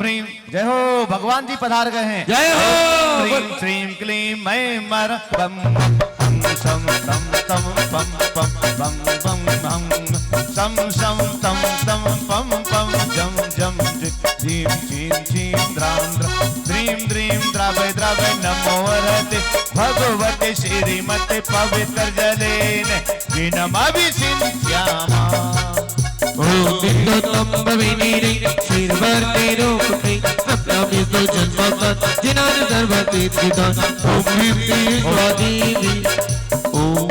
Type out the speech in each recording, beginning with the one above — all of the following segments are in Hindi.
ह्रीं जय हो भगवान जी पधार गए हैं। जय हो। ह्रीं श्रीं क्लीं मैं मर बम हम सम तम तम पम पम बम बम हम सम सम तम तम पम पम जम जम झीम झीम झीम द्राम द्रीं द्रीं द्रावय द्रावय नमो वरते भगवते श्रीमते पवित्र जलेन विनमभिषिञ्च्यामा। ओम बिंदु तंब विनीरे क्षीरवर्ते रूपके सप्तमितो जन्मगत जिनान सर्वते त्रिदान ओम ह्रीं स्वादीनि ओम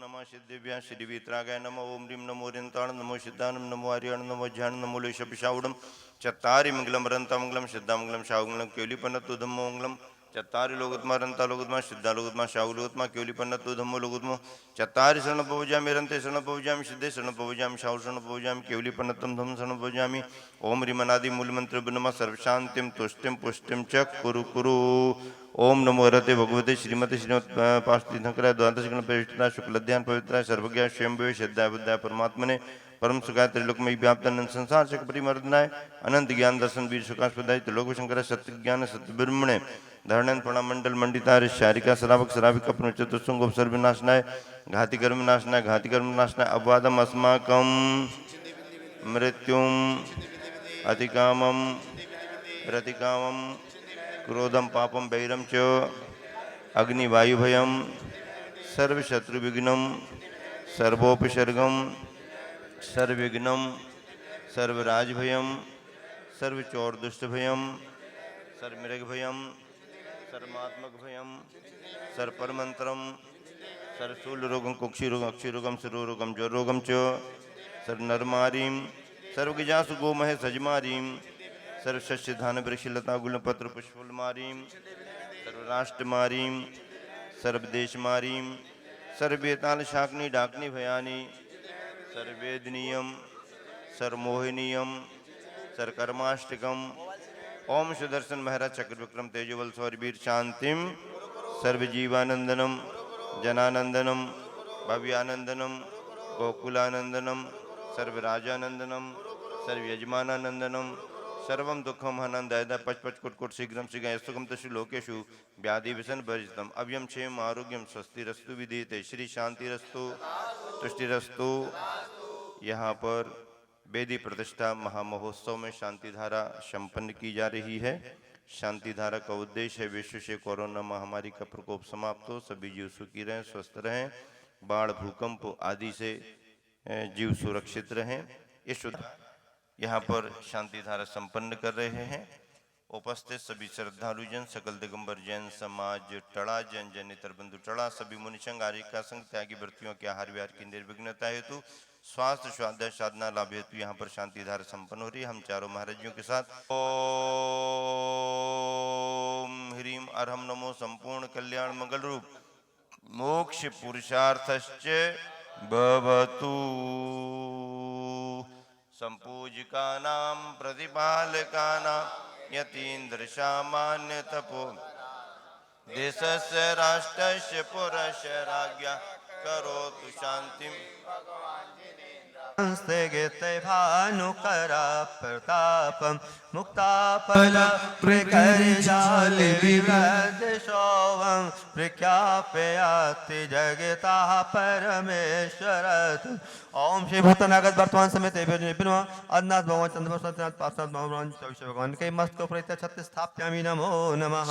नमः सिद्धिभ्यां श्रीवीतरागाय नमः ओम ह्रीं नमो रिंताण नमो सिद्धानं नमो आर्याण नमो ज्ञान नमो लेशपिशावडं चत्तारि मंगलम रंतामंगलम सिद्धामंगलम शाहुमंगलम केवलीपन्नतु धम्मो मंगलम चत्तारि लोकोत्तमा रंता लोकोत्तमा सिद्धा लोकोत्तमा शाहु लोकोत्तमा केवलीपन्नतु धम्मो लोकोत्तमो चत्तारि शरणपवजामि रंते शरणपवजामि सिद्धे शरणपवजामि शाहु शरणपवजामि केवलीपन्नतं धम्मं शरणपवजामि ओम ह्रीमनादि मूलमंत्र नमः सर्वशांतिं तुष्टिं पुष्टिं च कुरु कुरु। ओम नमो हरते भगवते श्रीमते श्रीमत् पार्षदीर्थंकराय द्वादश गण प्रविष्टता शुक्लध्यान पवित्राय सर्वज्ञ स्वयंभुवे श्रद्धाय बुद्धाय परमात्मने परम सुखाय त्रिलोकमयी व्याप्तानंद संसार चक्र परिमर्दनाय अनंत ज्ञान दर्शन वीर सुखास्पदाय त्रिलोक शंकर सत्य ज्ञान सत्य ब्रह्मणे धरणन प्रणा मंडल मंडितार शारिका सरावक सराविक अपनो चतुस्संग उपसर विनाशनाय घाति कर्म नाशनाय घाति कर्म नाशनाय अपवादम अस्माकं मृत्युम अतिकामम रतिकामम क्रोधम पापम वैरम च अग्निवायुभयम सर्वशत्रुविघ्नम सर्वोपसर्गम सर्वविघ्नम सर्वराजभयम सर्वचौरदुष्टभयम सर्वमृगभयम सर्वमात्मकभयम सर्वपरमंत्रम सर्वशूलरोगम कुक्षिरोगम अक्षिरोगम सर्वरोगम ज्वरोगम च सर्वनरमारीम सर्वगिजासु गोमहे सजमारीम सर्वशस्य धान वृक्षलता गुलपत्र पुष्पफुलमारीम सर्वराष्ट्रमारीम सर्वदेशमारीम सर्वबेताल शाकनी डाकनी भयानी सर्ववेदनीयम सर्वमोहिनीयम सर्वकर्माष्टकम ओम सुदर्शन महाराज चक्र विक्रम तेजोबल सौरवीर शांतिम सर्वजीवानंदनम जनानंदनम भव्यानंदनम गोकुलानंदनम सर्वराजानंदनम सर्वयजमानानंदनम सर्वं दुखम हनंदयदा पचपच कुटकुट शीघ्रम शीघ्र सुखम तशु लोकेशु व्याधि विसन वर्जितम अव्यम क्षेम आरोग्यम स्वस्तिरस्तु विधीयते श्री शांतिरस्तु तुष्टिरस्तु। यहाँ पर वेदी प्रतिष्ठा महामहोत्सव में शांति धारा संपन्न की जा रही है। शांति धारा का उद्देश्य है विश्व से कोरोना महामारी का प्रकोप समाप्त हो, सभी जीव सुखी रहें, स्वस्थ रहें, बाढ़ भूकंप आदि से जीव सुरक्षित रहें। इस यहाँ पर शांति धारा संपन्न कर रहे हैं। उपस्थित सभी श्रद्धालु जन, सकल दिगंबर जैन समाज टड़ा, जैन जैनेतर बंधु टड़ा, सभी मुनिसंघ आर्यिका संघ त्यागी व्रतियों के आहार विहार की निर्विघ्नता हेतु स्वास्थ्य स्वाध्याय साधना लाभ हेतु यहाँ पर शांति धारा संपन्न हो रही है। हम चारों महाराजियों के साथ ओम ह्रीं अरहम नमो संपूर्ण कल्याण मंगल रूप मोक्ष पुरुषार्थश्च भवतु संपूजिकानां प्रतिपालकानां यतीन्द्र सामान्य तपो देशस्य राष्ट्रस्य पुरस्य राज्ञा करोतु शांतिं संस्थेगे भानुकरा प्रतापं मुक्ताफल प्रकर्जाल विविध शोभं प्रख्यापयाति जगतः परमेश्वरत्। ओम श्री भूतनागत वर्तमान समेत अदनाथ भगवान चंद्रनाथ पार्षद भगवान के मस्तक पर छत्र स्थाप्यामि नमो नमः।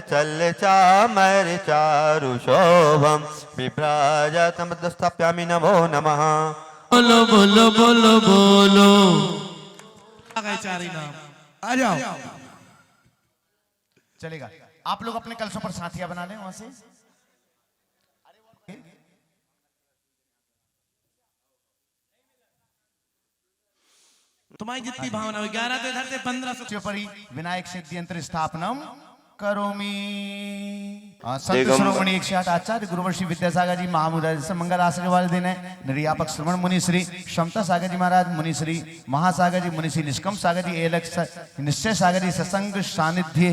चल चामर चारु शोभम विभ्राजतम स्थाप्यामि नमो नमः। बोलो बोलो बोलो बोलो चारी नाम आ जाओ। चलेगा, आप लोग अपने कलशों पर साथियां बना लें वहां से। तुम्हारी जितनी भावना हो 11 तो इधर से 1500 पर ही विनायक सिद्धि यंत्र स्थापनम करोमि। संत शिरोमणि 108 आचार्य गुरुवर्षी विद्यासागर जी महामुदाय मंगल आश्रय वाले दिन है। निर्यापक श्रवण मुनि श्री क्षमता सागर जी महाराज, मुनि श्री महासागर जी, मुनि श्री निष्कम सागर जी, एलक निश्चय सागर जी सत्संग सानिध्य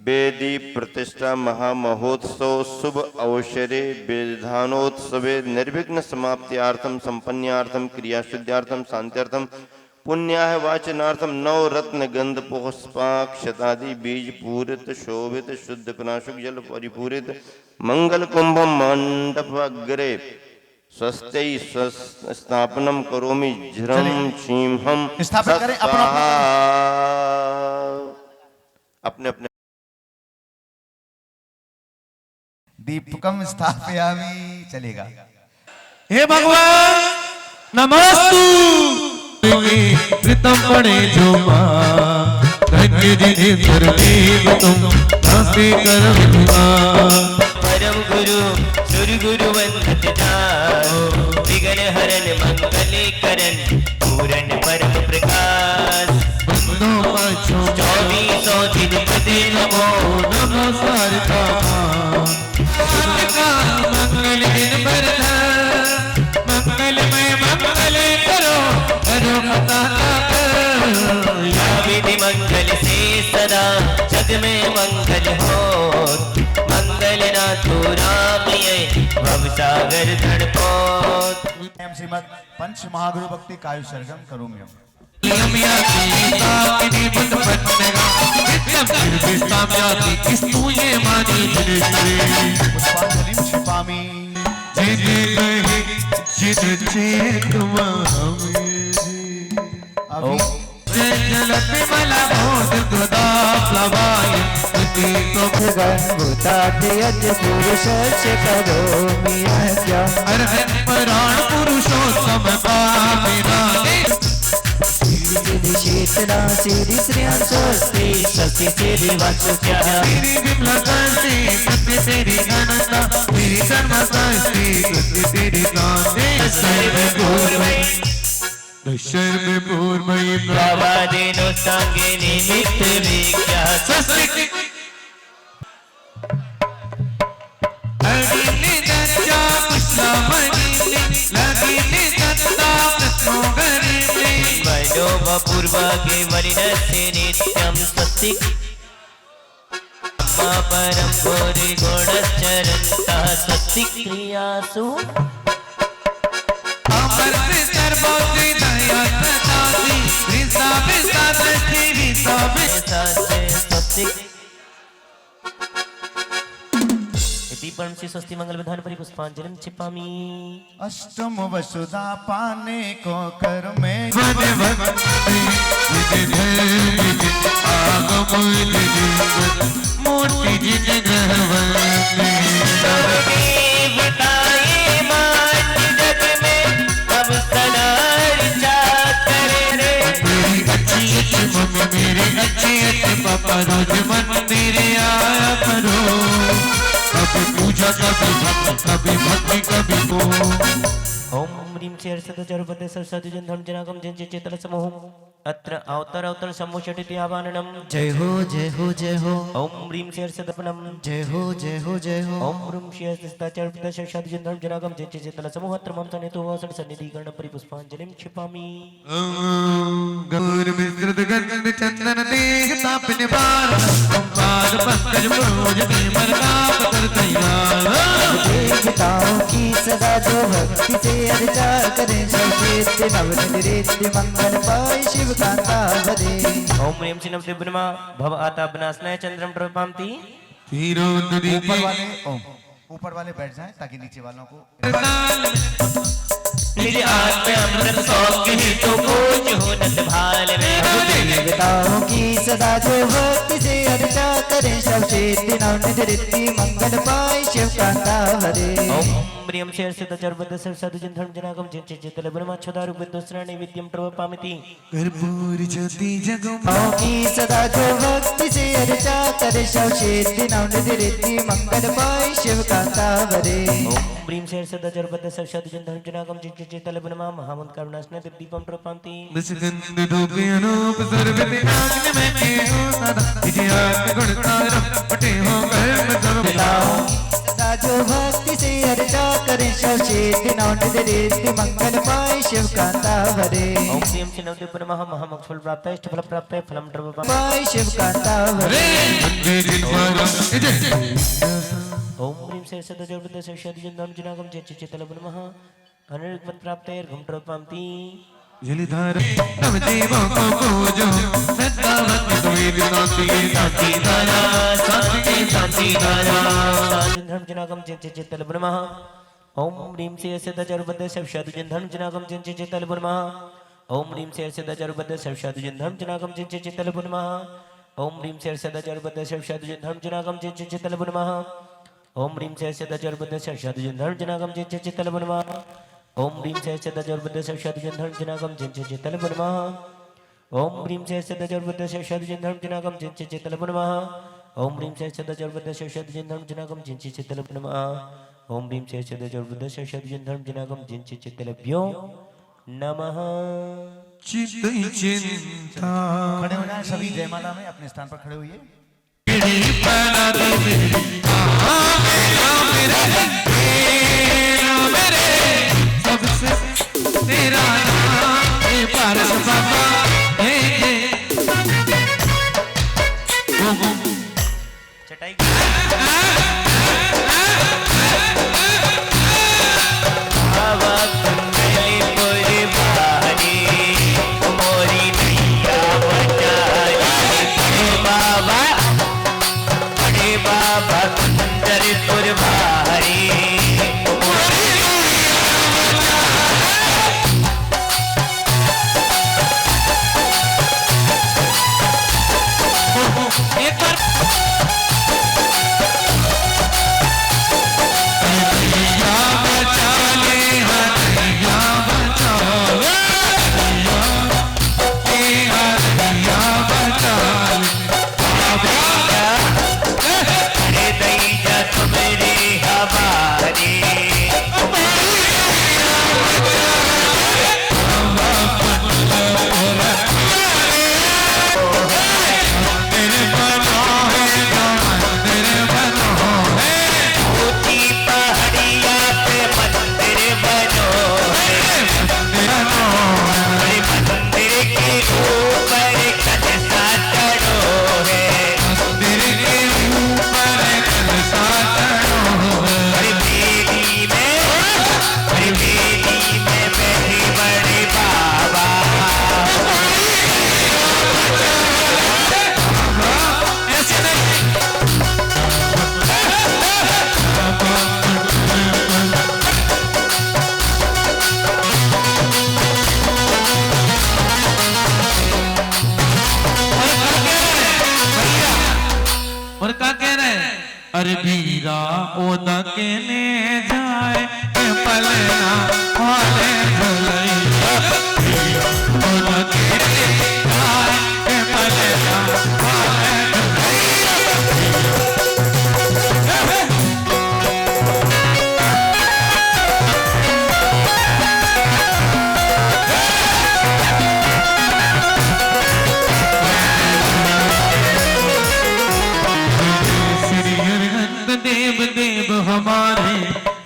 वेदी प्रतिष्ठा महामहोत्सव शुभ अवसरे विधानोत्सवे निर्विघ्न समाप्त्यार्थम संपन्नार्थम क्रियाशुद्ध्यार्थम शांत्यर्थम पुण्याह वाचनार्थम नवरत्न गंध पुष्पाक्षतादि बीज पूरित शोभित शुद्ध कनाशुक जल परिपूरित मंगल कुंभम मंडप अग्रे स्वस्ति स्थापनम करोमि झ्रम क्षीम हम स्थापित करें अपने अपने दीपकम स्थापयामि चलेगा। हे भगवान नमस्तु प्रीतम पड़े जो माँ धन्य जिन्हें सर्वदेव तुम दासी कर परम गुरु सुर गुरु वंदित विघ्न हरन मंगल करण पूरण परम प्रकाश 2400 दिन प्रति नमो नमो सारता मंगल दिन बरना मंगलमय मंगल करो करो कथा या विधि मंगल से सदा जग में मंगल हो मंगल ना तो राम भव सागर धड़पोत श्रीमद पंच महागुरु भक्ति कायु सर्गम करोमि पुष्पांजलि क्षिपामि पुरुषोत्तम चेतना श्री श्रिया स्वस्ति स्वस्ति श्री वाचुक्या तेरी विमला कांति सत्य तेरी आनंदा तेरी कर्मा कांति सत्य तेरी कांति सर्व पूर्वमयी बाबा देनो संगे निमित्त विख्यात स्वस्ति अग्नि दज्जा पुष्पमणि लगिनि दत्ता कृष्णोगरिणि वैनो पूर्वा के वरिणस्य नित्यं स्वस्ति परम गौरी गौड़श्चरन्ता स्वस्ति क्रियासु अमृत सर्वोदय दया तदासी विसा विसा दृष्टि विसा विसा स्वस्ति परम श्री स्वस्ति मंगल विधान परि पुष्पांजलि छिपामी अष्टम वसुधा पाने को कर में वने वने मूर्ति जिन ग्रहवने बताए मान जग में अब सनार चाकर रे मेरी अच्छी मम्मी मेरी अच्छी पापा रोज मंदिर आया करो कभी पूजा कभी भक्ति कभी को ओम ह्रीं श्रीं सदचरुपदे सरस्वती जन धर्म जनागम जन चेतन समूह अत्र अवतर सम्मुषटिति आवाहनम जय हो जय हो जय हो ओम ह्रीं श्रीं सदपनम जय हो जय हो जय हो ओम ह्रीं श्रीं सदचरुपदे सरस्वती जन धर्म जनागम जन चेतन समूह अत्र मम सन्निधो वासर सन्निधि गण परि पुष्पांजलिं क्षिपामि गौर विस्तृत गंध चंदन देह तापन बार पाद पंकज पूज निर्मल ताप कर तैयार देवताओं की सदा जो भक्ति से अर्चा करें सर्वश्रेष्ठ नवनिधि मंगल पाय शिव कांता भरे ओम ह्रीं श्रीं नमस्ते ब्रह्मा भव आता बनासनाय चंद्रम प्रभामति हीरो नदी ऊपर वाले बैठ जाएं ताकि नीचे वालों को निज आत्म अमृत सौख्य हेतु पूज हो नत भाल में देवताओं की सदा जो भक्ति से अर्चा करें सर्वश्रेष्ठ नवनिधि मंगल पाय शिव कांता भरे ओम ह्रीं श्रीं सदचरुपदे सरस्वती जन धर्म जनागम जन चेतन ब्रह्मच्छदारु विद्वस्त्राणि विद्यं प्रवपामिति कर्पूर ज्योति जगम की सदा जो भक्ति से अर्चा करे सर्वश्रेष्ठ नवनिधि मंगल पाय शिव कांता भरे ओम ह्रीं श्रीं सदचरुपदे सरस्वती जन धर्म जनागम जन चेतन ब्रह्मा महामंत्र करुणास्ने दीपं प्रवपामिति विस्कंद धूप अनूप सर्वते नागन में के हो सदा विजयात्म गुण तारम पटे हो कर्म सर्व सदा जो भक्ति से अर्चा करे सब सिद्धि नवनिधि रिद्धि मंगल पाए शिव कांता भरे ओम श्रीम श्री नवदेव नमः महामोक्षफल प्राप्त इष्टफल प्राप्त फलम द्रव्यम पाए शिव कांता भरे ओम ह्रीं श्री सदजोबुद्ध सविषादि जन्म जनागम जय चितल नमः अनिर्गमत प्राप्त घम द्रव्यमति जलधार नव देवों को पूजो सदावती द्वैत शांति धारा शांति धारा धर्म जनागम जय चितल नमः ओम ह्रीं श्री सदजोबुद्ध सविषादि जन्म जनागम जय चितल नमः ओम ह्रीं श्री सदजोबुद्ध सविषादि जन्म जनागम जय चितल नमः ओम ह्रीं श्री सदजोबुद्ध सविषादि जन्म जनागम जय चितल नमः ओम ह्रीं श्री सदजोबुद्ध सविषादि जन्म जनागम जय चितल नमः ओम ह्रीं श्री सदजोबुद्ध सविषादि जन्म जनागम जय चितल नमः ओम ह्रीं श्री सदजोबुद्ध सविषादि जन्म जनागम जय चितल नमः ओम ह्रीं श्री सदजोबुद्ध सविषादि जन्म जनागम जय चितल नमः ओम ह्रीं श्री सदजोबुद्ध सविषादि जन्म जनागम जय चितलभ्यो नमः चित चिंता खड़े हो जाएं सभी जयमाला में अपने स्थान पर खड़े होइए। सबसे तेरा नाम है पारस बाबा चटाई बाबा कुंदर तुर भारी एक बार बचा ले हरिया बचा अरे दैया तुम्हारी हमारी ऊंची पहाड़िया पे मंदिर बनो है मंदिर के ऊपर कलशा चढ़ो है हर बेदी में बैठे बड़े बाबा और क्या कह रहे हैं अरे वीरा ओदा के ने जाए के पलना हाले भलैया ओदा के ने जाए के पलना हाले देव देव हमारे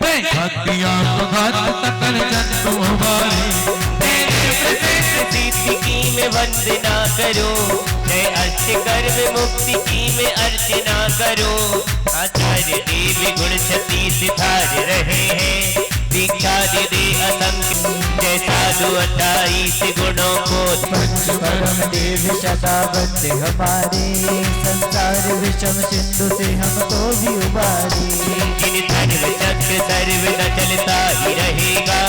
भक्तिया तो घात तकर जंतु हमारे सिद्धि की में वंदना करो जय अष्ट कर्म मुक्ति की में अर्चना करो आचार्य देव गुण छती सिधार रहे हैं दीक्षा दे असंख्य जय साधु 28 गुणों को परम देव शताबद्ध हमारे संसार विषम सिंधु से हमको भी उबारे जिन धर्म चक्र सर्व न चलता ही रहेगा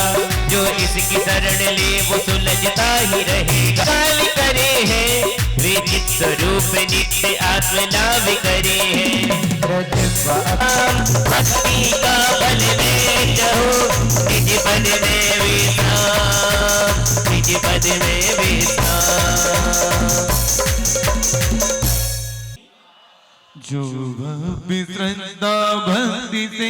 जो इसकी शरण ले वो सुलझता ही रहेगा काल करे हैं वे चित स्वरूप नित्य आत्मलाभ करे हैं भक्ति का बल में जाओ निज पद में विश्राम निज पद में विश्राम जो भी श्रद्धा भक्ति से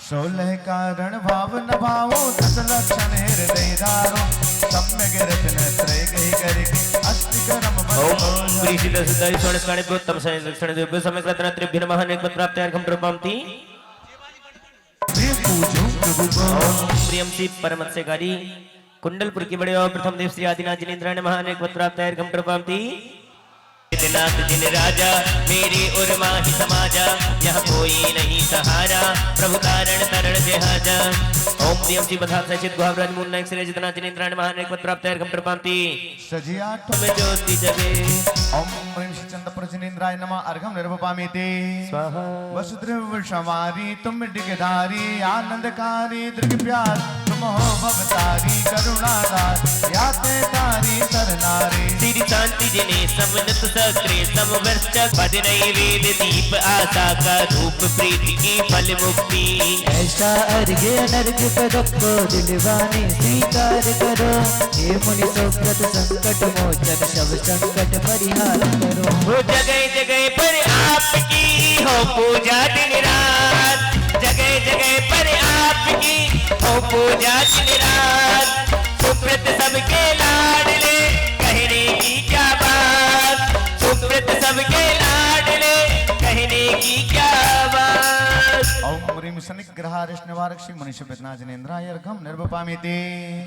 16 कारण भाव न भावो 10 लक्षण हृदय धारो सम्यक रत्न त्रय गही करके अष्टकर्म ओम श्री दशदाई स्वर्णस्काणे प्रोत्तम सने लक्षण देव सम्यक रत्न त्रिभ्य नमः नेक प्राप्त्यार्घम प्रपामति पूजो प्रभु को। ओम प्रियम श्री परमत्स्यकारी कुंडलपुर की बड़े और प्रथम देव श्री आदिनाथ जिनेन्द्रायण महान प्राप्त प्रपामती नाथ जिन राजा मेरे और माही समाजा यहाँ कोई नहीं सहारा प्रभु कारण तरण जहाजा। ओम प्रियम श्री बधार सचित गुहावराज मूल नायक श्री जितना जिनेन्द्रायण महान प्राप्त प्रपामती सजिया में ज्योति जगे। ओम प्रेम श्री चंद्रपुर जिनेन्द्राय नमः अर्घम निर्वपामीते स्वाहा। वसुद्रव क्षमारी तुम डिगधारी आनंदकारी दृग प्यार तुम हो भवतारी करुणादार याते तारी सरनारी श्री शांति जिने समनत सक्रे समवर्ष भजनई वेद दीप आशा का धूप प्रीति की फल मुक्ति। ऐसा अर्घ्य नर्घ करो को दिलवाने स्वीकार करो हे मुनि सुव्रत संकट मोचन सब संकट परिहार करो। वो जगह जगह पर आपकी हो पूजा दिन रात जगह जगह पर आपकी हो पूजा दिन रात सुव्रत सबके लाडले कहने की क्या बात सुव्रत सबके लाडले कहने की क्या बात। ओम प्रेम शनिग्रह निवारक श्री मनुष्य वेदना जिनेन्द्राय अर्घम निर्वपामीते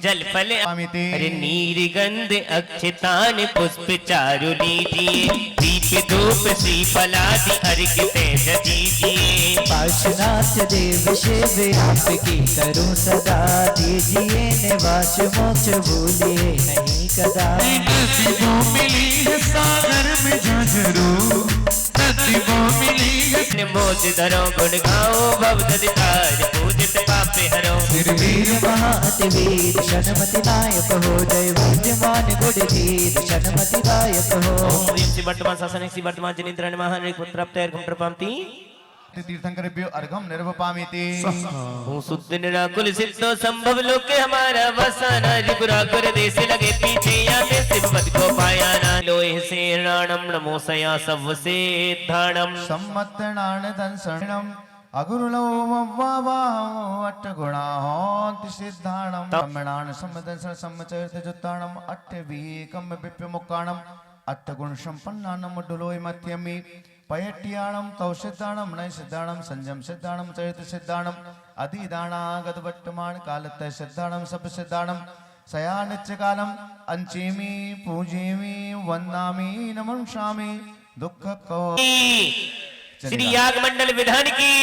जल फल पामीते अरे नीर गंध अक्षतान पुष्प चारु लीजिए दीप धूप श्री फलादि अर्घ तेज दीजिए। पार्श्वनाथ देव शिव आपकी करूं सदा दीजिए निवास मोक्ष भूलिए नहीं कदा। नदी वो मिली है सागर में झंझरू नदी वो मिली है मोद धरो गुण गाओ भवदति तार पूजित पापे हरो। वीर महाअति वीर शनमति नायक हो जय विद्यमान गुण धीर शनमति नायक हो। ओम प्रियम श्री वर्तमान शासन श्री वर्तमान जिनेन्द्रायण महान प्राप्त प्रपामती तीर्थंकरेभ्यो अर्घम निर्वपामीते हूँ शुद्ध निराकुल सिद्धो संभव लोके हमारा वसाना रिपुरा कर देश लगे पीछे यहाँ सिद्धपद को पाया ना लोहे से राणम नमो सया सब से धाणम सम्मतनान दंसणम अगुरुलो वव्वावाहो अट्टगुणाहोन्ति सिद्धाणम तम्मणान सम्मदंसन सम्मचरित जुत्ताणम अट्टवीकम विप्यमुक्काणम अट्टगुण संपन्नानम उड्डुलोय मध्यमी पयट्टियाणम तौ सिद्धाणम नय सिद्धाणम संजम सिद्धाणम चरित सिद्धाणम अधिदानागतवर्तमान कालतः सिद्धाणम सब सिद्धाणम सयानित्य कालम अंचेमी पूजेमी वंदामी नमंसामी दुख को श्री याग मंडल विधान की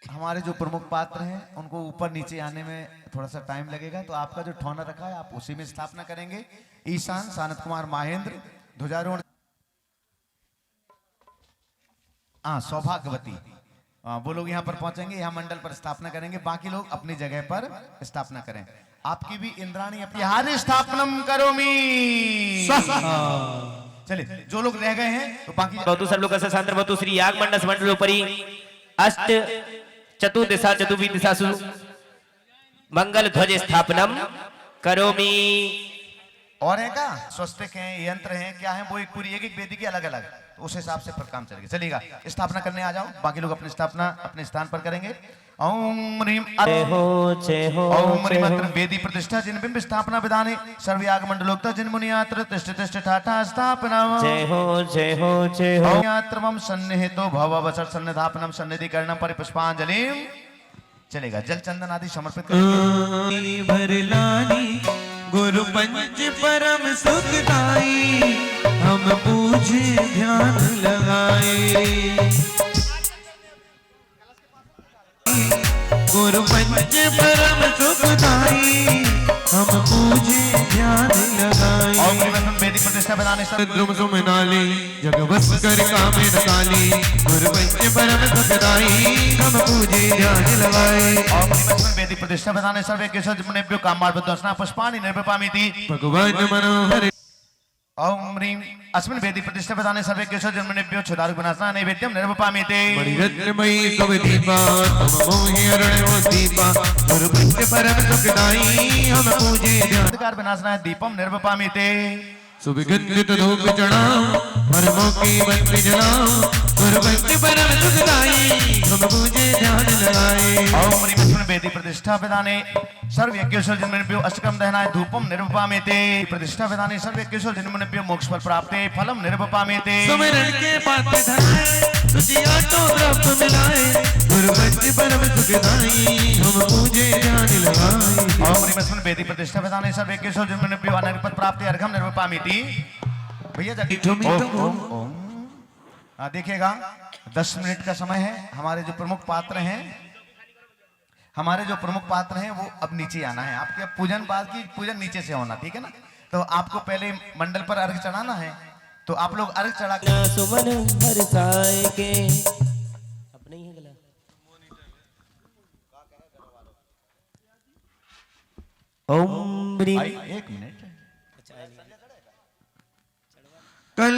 हमारे जो प्रमुख पात्र हैं उनको ऊपर नीचे आने में थोड़ा सा टाइम लगेगा, तो आपका जो ठौना रखा है आप उसी में स्थापना करेंगे। ईशान सानत कुमार महेंद्र ध्वजारोहण सौभाग्यवती वो लोग यहाँ पर पहुंचेंगे, यहाँ मंडल पर स्थापना करेंगे, बाकी लोग अपनी जगह पर स्थापना करें। आपकी भी इंद्राणी अपनी हार स्थापनम करोमी। चलिए जो लोग रह गए हैं तो बाकी बहुत सब लोग शांत बहुत श्री याग मंडल मंडलोपरि अष्ट चतुर्दिशा चतुर्वी दिशासु मंगल ध्वज स्थापनम करोमी। और है क्या स्वस्तिक हैं, यंत्र हैं, क्या है, वो एक पूरी एक एक वेदी की अलग अलग, तो उस हिसाब से फिर काम चलेगा। चलेगा स्थापना करने आ जाओ, बाकी लोग अपनी स्थापना अपने स्थान पर करेंगे। ओम ह्रीम ओम ह्रीम अत्र वेदी प्रतिष्ठा जिन बिंब स्थापना विधाने सर्व याग मंडलोक्ता जिन मुनियात्र तिष्ठ तिष्ठ ठाठा स्थापना जय हो जय हो जय हो। यात्रमं सन्निहितो भव वसर सन्निधापनम सन्निधिकरणम परिपुष्पांजलिम। चलेगा जल चंदन आदि समर्पित करेंगे। भरलानी गुरु पंच परम सुखदाई हम पूजे ध्यान लगाए। गुरु पंच परम सुखदाई हम पूजे ध्यान लगाए। ओम ह्रीम वेदी प्रतिष्ठा विधाने द्रुम सुमनाली जगवस कर कामे नकाली गुरु पंच परम सुखदाई हम पूजे ध्यान लगाए। ओम ह्रीम वेदी प्रतिष्ठा विधाने सर्वे केशव मुनेभ्यो कामार्पदोषणा पुष्पाणि निर्विपामीति भगवान मनोहर। ओम ह्रीम अस्मिन् वेदी प्रतिष्ठा विधाने सर्वे केशव जन्मनेभ्यो क्षुधारु विनाशना नैवेद्यम निर्विपामीति। मणिरत्नमयी कवदीपा मम मोहि अरणो दीपा गुरु पंच परम सुखदाई हम पूजे ध्यान। अंधकार विनाशनाय दीपम निर्विपामीति। सुविगंधित धूप चढ़ाओ परमों की बत्ती जलाओ गुरु पंच परम सुखदाई हम पूजे ध्यान लगाए। ओम ह्रीम वेदी प्रतिष्ठा विधाने सर्व यज्ञेश्वर जन्मनेभ्यो अष्टकम दहनाय धूपम निर्विपामीति। प्रतिष्ठा विधाने सर्व यज्ञेश्वर जन्मनेभ्यो मोक्ष फल प्राप्ते फलम निर्विपामीति। सुमिरन के पात्र धराए तुझे आटो द्रव्य मिलाए गुरुवंश परम सुखदाई हम पूजे ध्यान लगाए ओम ह्रीं स्मन् वेदी प्रतिष्ठा विधाने सर्वे केशव जन्मनि प्रिय निर्पत प्राप्ति अर्घम निर्वपामिति। भैया ओम देखिएगा 10 मिनट का समय है। हमारे जो प्रमुख पात्र हैं वो अब नीचे आना है। आपके पूजन बाद की पूजन नीचे से होना, ठीक है ना। तो आपको पहले मंडल पर अर्घ चढ़ाना है, तो आप लोग अर्घ चढ़ा के ना सुमन बरसाए के अपने ही है गला। ओम ह्रीं एक मिनट कल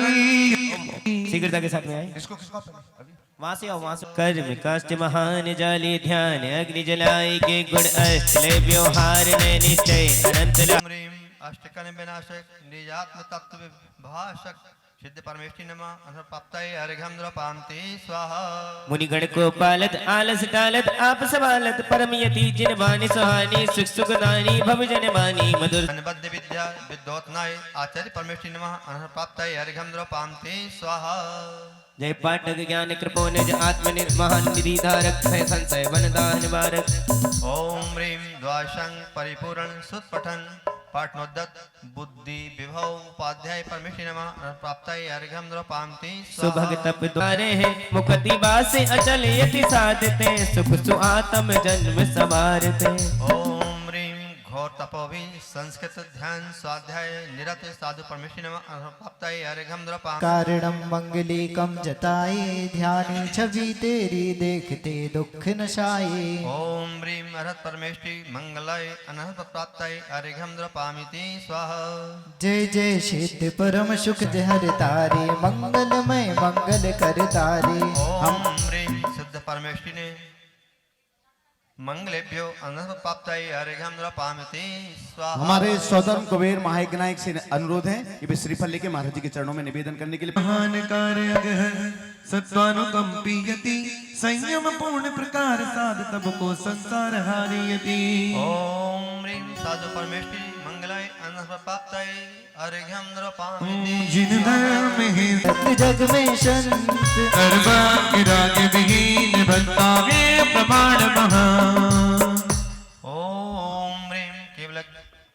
शीघ्रता के साथ में आए। इसको किसको अभी वहां से आओ, वहां से। कर्म काष्ट महान जाली ध्यान अग्नि जलाए के गुण अष्ट ले व्यवहार ने निश्चय अनंत ह्रीं अष्टकन विनाशक निजात्म तत्व भाषक सिद्ध परमेष्टि नमः अनर्पाप्ताय अर्घ्यं द्रपामते स्वाहा। मुनिगण को पालत आलस टालत आप सवालत परम यति जिन बानी सुहानी सुख सुखदानी भव जन मानी मधुर अनबद्ध विद्या विद्वत्नाय आचार्य परमेष्टि नमः अनर्पाप्ताय अर्घ्यं द्रपामते स्वाहा। जय पाठक ज्ञान कृपोनिज आत्मनिर्महान निधि धारक भय संशय वनदान निवारक। ओम ह्रीं द्वाशं परिपूर्ण सुत्पठन पाठनोद्दत बुद्धि विभव उपाध्याय परमेष्टि नमः प्राप्ताय अर्घ्यं द्रपामते सुभग तप द्वारे हैं मुक्ति बासे अचल यति साधते सुख सुआतम जन्म सवारते। ओम ह्रीं घोर तपोभि संस्कृत ध्यान स्वाध्याय निरत साधु परमेष्टि नमः प्राप्ताय अर्घ्यं द्रपामते। कारणम मंगलीकम जताए ध्यानी छवि तेरी देखते दुख नशाए। ओम ह्रीं अरहत परमेष्टि मंगलाय अनहत प्राप्ताय अर्घ्यं द्रपामते स्वाहा। जय जय सिद्ध परम सुख हर तारे मंगलमय मंगल कर तारे। ओम ह्रीं सिद्ध परमेष्टि ने मंगलेभ्यो अनहत प्राप्ताय अर्घ्यं द्रपामते स्वाहा। हमारे सौधर्म कुबेर महायज्ञ नायक से अनुरोध है कि वे श्रीफल लेके महाराज जी के चरणों में निवेदन करने के लिए। महान कार्य अगहर सत्वानुकंपी यति संयम पूर्ण प्रकार साध तब को संसार हारियति। ओम ह्रीं साधु परमेष्टि मंगलाय अनहत प्राप्ताय अर्घ्यं द्रपामते। जिन धर्म है जग में संत सर्वा राग विहीन भक्ता वे प्रमाण महा। ओम ह्रीं केवल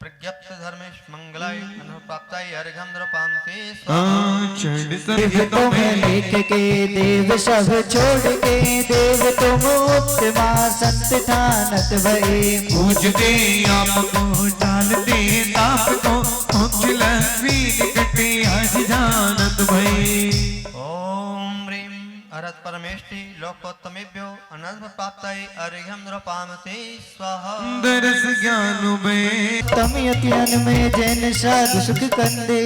प्रज्ञप्त धर्मेश मंगलाय अनहत प्राप्ताय अर्घ्यं द्रपामते स्वाहा। चंड देव तुम्हें लेख के देव सब छोड़ के देव तुम उत्तमा संत ठानत भये। पूजते आपको डालते ताप को उछल कटे आज जानत भई। ओम ह्रीं अरहत परमेष्टि लोकोत्तमेभ्यो अनंत प्राप्ताय अर्घ्यं द्रपामते स्वाहा। दरस ज्ञान में तम यतियन में जैन साधु सुख कंदे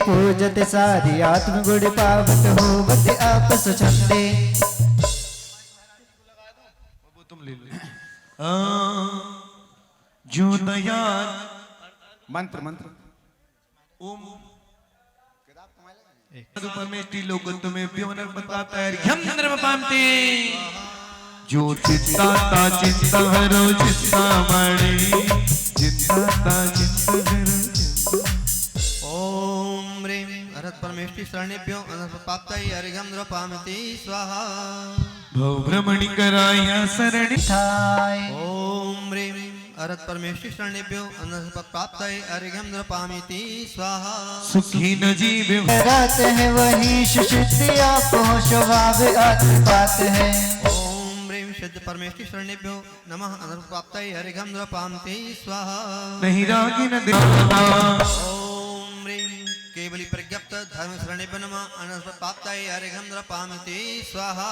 पूजत साधि आत्म गुण पावत होवत आपस छंदे। जो दयाल मंत्र मंत्र ओम परमेष्टि लोक तुम्हें प्योनर बताता है ह्यंद्र पामते। जो चिंताता चिंता हरो चिंता मणि चिंताता चिंता हरो। ओम ह्रीं अरहत परमेष्टि शरणेभ्यो अनंत प्राप्ताय अर्घ्यं द्रपामते स्वाहा। भव भ्रमणि कराया सरणी ठाय ओम ह्रीं अरहत परमेष्टि शरणेभ्यो अनंत प्राप्ताय अर्घ्यं द्रपामते स्वाहा। सुखी न जीव रात है वही सुषुप्ति आप हो स्वभाव आत्मपात है। ओम ह्रीं सिद्ध परमेष्टि शरणेभ्यो नमः अनंत प्राप्ताय अर्घ्यं द्रपामते स्वाहा। नहीं रागी न देवा। ओम ह्रीं केवली प्रज्ञप्त धर्म शरणेभ्यो नमः अनंत प्राप्ताय अर्घ्यं द्रपामते स्वाहा।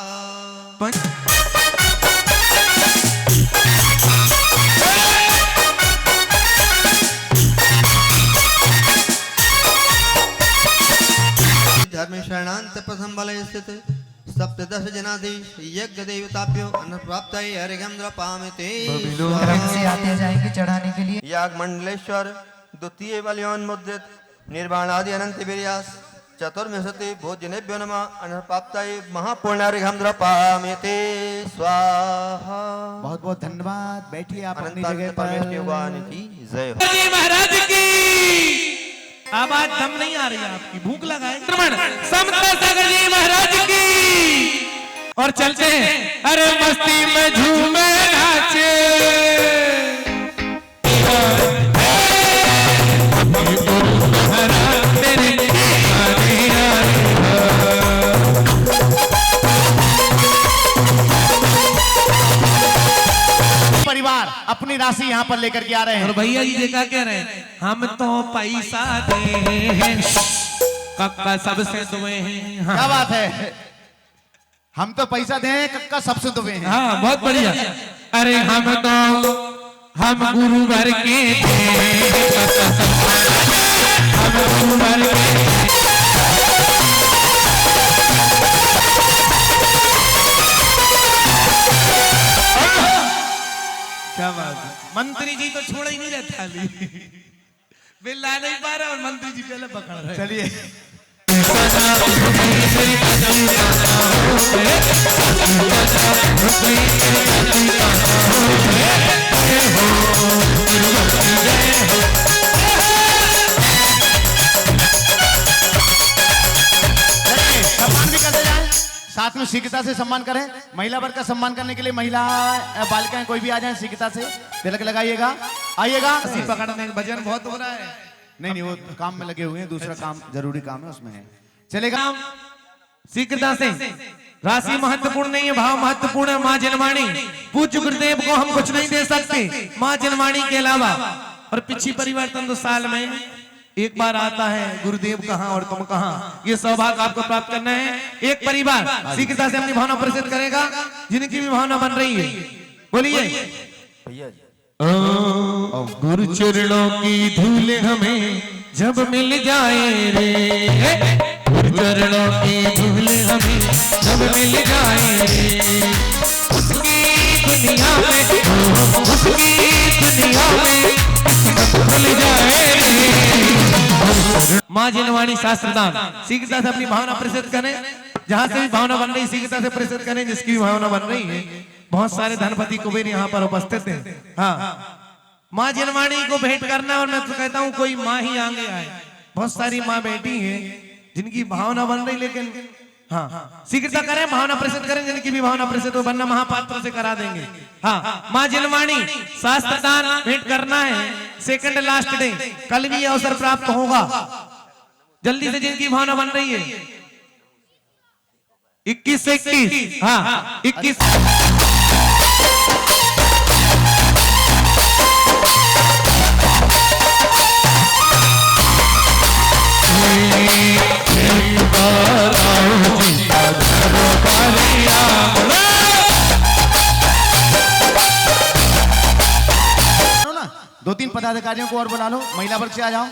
धर्म शरणांत प्रथम बल स्थित सप्तदश जनाधीश यज्ञ देवताभ्यो अन्न प्राप्ताय अर्घ्यं द्रपामते रंग से आते जाएंगे चढ़ाने के लिए। याग मंडलेश्वर द्वितीय बलियोन मुद्रित निर्वाणादि अनंत वीर्यास चतुर्विंशति भोजनेभ्यो नमः अन्न प्राप्ताय महापूर्णार्घ्यं द्रपामते स्वाहा। बहुत बहुत धन्यवाद। बैठिए आप अपनी अनंत जगह परमेष्टि पर। भगवान की जय हो। महाराज की आवाज दम नहीं आ रही है आपकी, भूख लगा है। समता सागर जी महाराज की। और चलते हैं, अरे मस्ती में झूमे नाचे। परिवार अपनी राशि यहाँ पर लेकर के आ रहे और हैं। भैया जी देखा कह रहे हैं, हम तो पैसा दे हैं, कक्का सबसे दुए हैं। क्या बात है, हम तो पैसा दें, कक्का सबसे दुबे हैं। हाँ बहुत बढ़िया। अरे हम गुरु भर के हम गुरु भर के। क्या बात है, मंत्री जी तो छोड़ ही नहीं रहे थाली, बिल्ला नहीं पा रहा और मंत्री जी पहले पकड़ रहे। चलिए सम्मान भी करते जाएं, साथ में शीघ्रता से सम्मान करें। महिला वर्ग का सम्मान करने के लिए महिला बालिकाएं कोई भी आ जाएं, शीघ्रता से तिलक लगाइएगा, आइएगा। पकड़ने का वजन बहुत हो रहा है। नहीं वो काम में लगे हुए हैं, दूसरा काम जरूरी काम है उसमें है, चलेगा। शीघ्रता से, राशि महत्वपूर्ण नहीं है, भाव महत्वपूर्ण है। माँ जनवाणी, पूज्य गुरुदेव को हम कुछ नहीं दे सकते माँ जनवाणी के अलावा। और पिछी परिवर्तन तो साल में एक बार आता है, गुरुदेव कहाँ और तुम कहाँ, ये सौभाग्य आपको प्राप्त करना है। एक परिवार शीघ्रता से अपनी भावना प्रसिद्ध करेगा, जिनकी भी भावना बन रही है। बोलिए भैया जी गुरु चरणों की धूल हमें जब मिल जाए रे, गुरु चरणों की धूल हमें जब मिल जाए रे, उसकी दुनिया में, उसकी दुनिया में भूल जाए रे। माँ जनवाणी शास्त्रदान, शीघ्रता से अपनी भावना प्रसिद्ध करें, जहां से भी भावना बन रही शीघ्रता से प्रसिद्ध करें, जिसकी भी भावना बन रही है। बहुत सारे धनपति कुबेर यहाँ पर उपस्थित हैं। हाँ, माँ जनवाणी को भेंट करना, और मैं तो कहता हूँ कोई माँ ही आगे आए। बहुत सारी माँ बेटी हैं जिनकी भावना बन रही, लेकिन हाँ शीघ्रता करें, भावना प्रसिद्ध करें, जिनकी भी भावना प्रसिद्ध हो, वरना महापात्र से करा देंगे। हाँ, माँ जनवाणी शास्त्रदान भेंट करना है, सेकंड लास्ट डे, कल भी अवसर प्राप्त होगा। जल्दी से जिनकी भावना बन रही है 21 हाँ 21 दो तीन पदाधिकारियों को और बुला लो, महिला वर्ग से आ जाओ,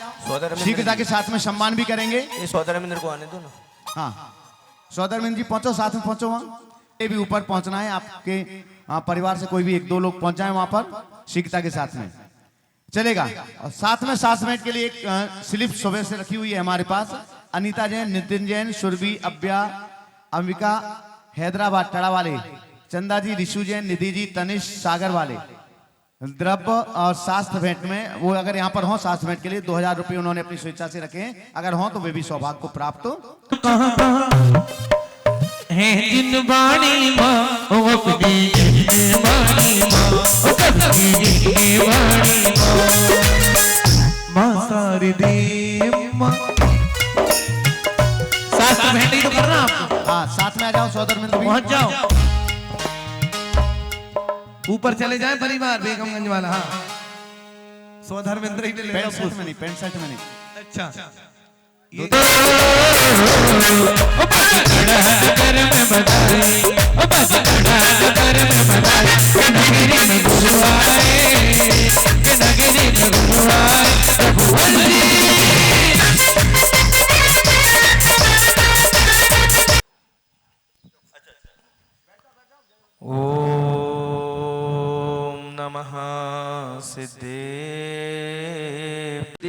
शीघ्रता के साथ में सम्मान भी करेंगे। ये सौदामिंद्र को आने दो ना। हाँ सौदामिंद्र जी पहुंचो, साथ में पहुंचो, वहाँ ये भी ऊपर पहुंचना है, आपके परिवार से कोई भी एक दो लोग पहुंच जाए वहां पर, शीघ्रता के साथ में चलेगा। और साथ में 7 मिनट के लिए एक स्लिप सुबह से रखी हुई है हमारे पास। अनीता जैन, नितिन जैन, सुरभि, अव्या, अंबिका, हैदराबाद टड़ा वाले, चंदा जी, रिशु जैन, निधि जी, तनिष, सागर वाले, द्रव्य और शास्त्र भेंट में वो अगर यहाँ पर हो 7 मिनट के लिए 2000 रुपये उन्होंने अपनी स्वेच्छा से रखे हैं, अगर हो तो वे भी सौभाग्य को प्राप्त हो। है जिन बाणी माँ ओ अपनी जिन बाणी माँ ओ अपनी जिन बाणी माँ सारी देव माँ। शास्त्र भेंट ही तो करना आपको। हाँ साथ में आ जाओ सौदामिंद्र भी। पहुंच जाओ, ऊपर चले जाए परिवार बेगमगंज वाला। हाँ सौधर्मेंद्र ही ले पैंट शर्ट में नहीं, पैंट शर्ट में नहीं। अच्छा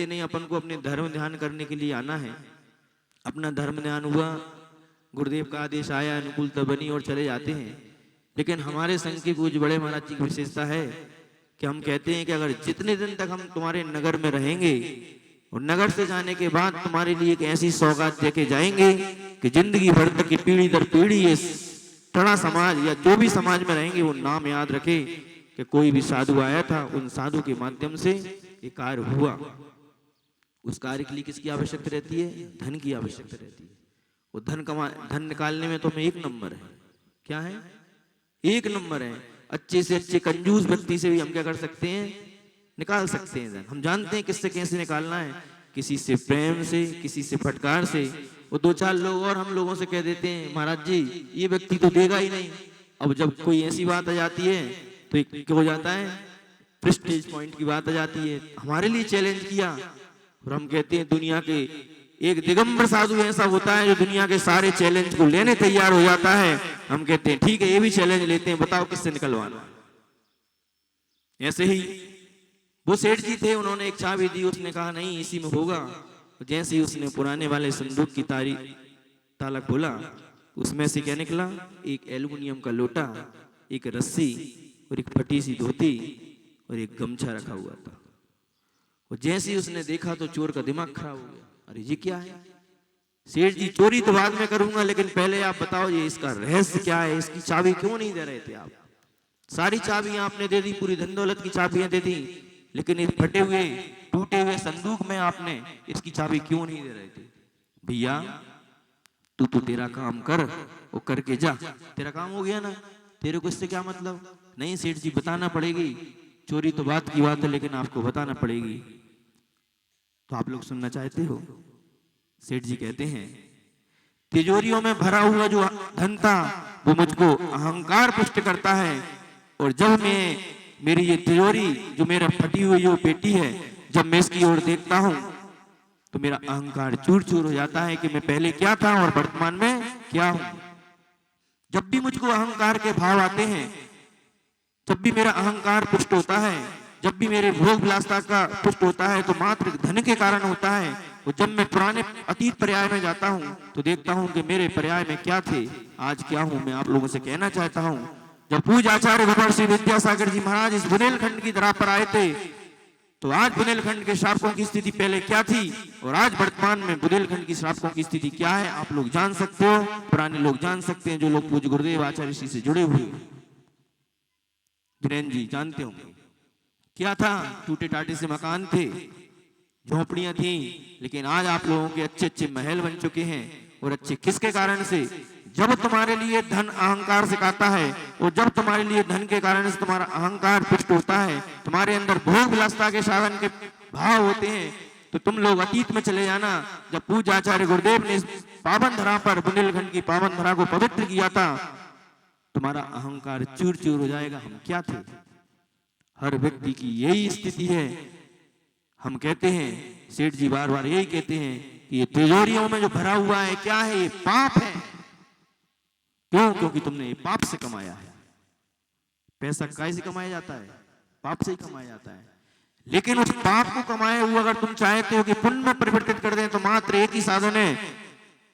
नहीं, अपन को अपने धर्म ध्यान करने के लिए आना है। अपना धर्म ध्यान हुआ, गुरुदेव का आदेश आया, अनुकूलता बनी और चले जाते हैं। लेकिन हमारे संघ के पूज्य बड़े महाराज जी की विशेषता है कि हम कहते हैं कि अगर जितने दिन तक हम तुम्हारे नगर में रहेंगे और नगर से जाने के बाद तुम्हारे लिए एक ऐसी सौगात देके जाएंगे कि जिंदगी भर तक की पीढ़ी दर पीढ़ी ये टड़ा समाज या जो भी समाज में रहेंगे वो नाम याद रखे कि कोई भी साधु आया था, उन साधु के माध्यम से ये कार्य हुआ। उस कार्य के लिए किसकी आवश्यकता रहती है? धन की आवश्यकता रहती है। वो धन निकालने में तो मैं एक नंबर है। क्या है? एक नंबर है। अच्छे से अच्छे कंजूस व्यक्ति से भी हम क्या कर सकते हैं? निकाल सकते हैं धन। हम जानते हैं किससे कैसे निकालना है, किसी से प्रेम से, किसी से फटकार से। वो दो चार लोग और हम लोगों से कह देते हैं महाराज जी ये व्यक्ति तो देगा ही नहीं। अब जब कोई ऐसी बात आ जाती है तो एक क्या हो जाता है? प्रेस्टीज पॉइंट की बात आ जाती है। हमारे लिए चैलेंज किया और हम कहते हैं दुनिया के एक दिगंबर साधु ऐसा होता है जो दुनिया के सारे चैलेंज को लेने तैयार हो जाता है। हम कहते हैं ठीक है ये भी चैलेंज लेते हैं, बताओ किससे निकलवाना। ऐसे ही वो सेठ जी थे, उन्होंने एक चाबी दी, उसने कहा नहीं इसी में होगा। जैसे ही उसने पुराने वाले संदूक की ताला खोला, उसमें से क्या निकला? एक एल्युमिनियम का लोटा, एक रस्सी और एक फटी सी धोती और एक गमछा रखा हुआ था। और जैसे ही उसने देखा तो चोर का दिमाग खराब हो गया। अरे ये क्या है? सेठ जी चोरी तो बाद में करूंगा, लेकिन पहले आप बताओ ये इसका रहस्य क्या है? इसकी चाबी क्यों नहीं दे रहे थे आप? सारी चाबियां आपने दे दी, पूरी धन दौलत की चाबियां दे दी, लेकिन इस फटे हुए टूटे हुए संदूक में आपने इसकी चाबी क्यों नहीं दे रहे थे? भैया तू तो तेरा काम कर, वो करके जा, तेरा काम हो गया ना, तेरे को इससे क्या मतलब? नहीं सेठ जी बताना पड़ेगी, चोरी तो बात की बात है लेकिन आपको बताना पड़ेगी। तो आप लोग सुनना चाहते हो? सेठ जी कहते हैं तिजोरियों में भरा हुआ जो धन था वो मुझको अहंकार पुष्ट करता है, और जब मैं मेरी ये तिजोरी जो मेरा फटी हुई जो पेटी है, जब मैं इसकी ओर देखता हूं तो मेरा अहंकार चूर चूर हो जाता है कि मैं पहले क्या था और वर्तमान में क्या हूं। जब भी मुझको अहंकार के भाव आते हैं, जब भी मेरा अहंकार पुष्ट होता है, जब भी मेरे भोग विलासता का पुष्ट होता है तो मात्र धन के कारण होता है। तो जब मैं पुराने अतीत पर्याय में जाता हूं तो देखता हूं कि मेरे पर्याय में क्या थे, आज क्या हूं। मैं आप लोगों से कहना चाहता हूं, जब पूज्य आचार्य भगवान श्री विद्यासागर जी महाराज इस बुंदेलखंड की धरा पर आए थे तो आज बुंदेलखंड के श्रावकों की स्थिति पहले क्या थी और आज वर्तमान में बुंदेलखंड की श्रावकों की स्थिति क्या है, आप लोग जान सकते हो, पुराने लोग जान सकते हैं, जो लोग पूज्य गुरुदेव आचार्य श्री से जुड़े हुए। धीरेन्द्र जी जानते होंगे क्या था? टूटे टाटे से मकान थे, झोपड़ियां थी, लेकिन आज आप लोगों के अच्छे अच्छे महल बन चुके हैं। और अच्छे किसके कारण से? जब तुम्हारे लिए धन अहंकार सिखाता है और जब तुम्हारे लिए धन के कारण से तुम्हारा अहंकार पुष्ट होता है, तुम्हारे अंदर भोग विलासता के साधन के भाव होते हैं, तो तुम लोग अतीत में चले जाना। जब पूज्य आचार्य गुरुदेव ने इस पावन धरा पर बुंदेलखंड की पावन धरा को पवित्र किया था, तुम्हारा अहंकार चूर चूर हो जाएगा। हम क्या थे? हर व्यक्ति की यही स्थिति है। हम कहते हैं, सेठ जी बार बार यही कहते हैं कि ये तिजोरियों में जो भरा हुआ है क्या है? ये पाप है। क्यों? क्योंकि तुमने ये पाप से कमाया है। पैसा कैसे कमाया जाता है? पाप से ही कमाया जाता है। लेकिन उस पाप को कमाए हुए अगर तुम चाहते हो कि पुण्य में परिवर्तित कर दें तो मात्र एक ही साधन है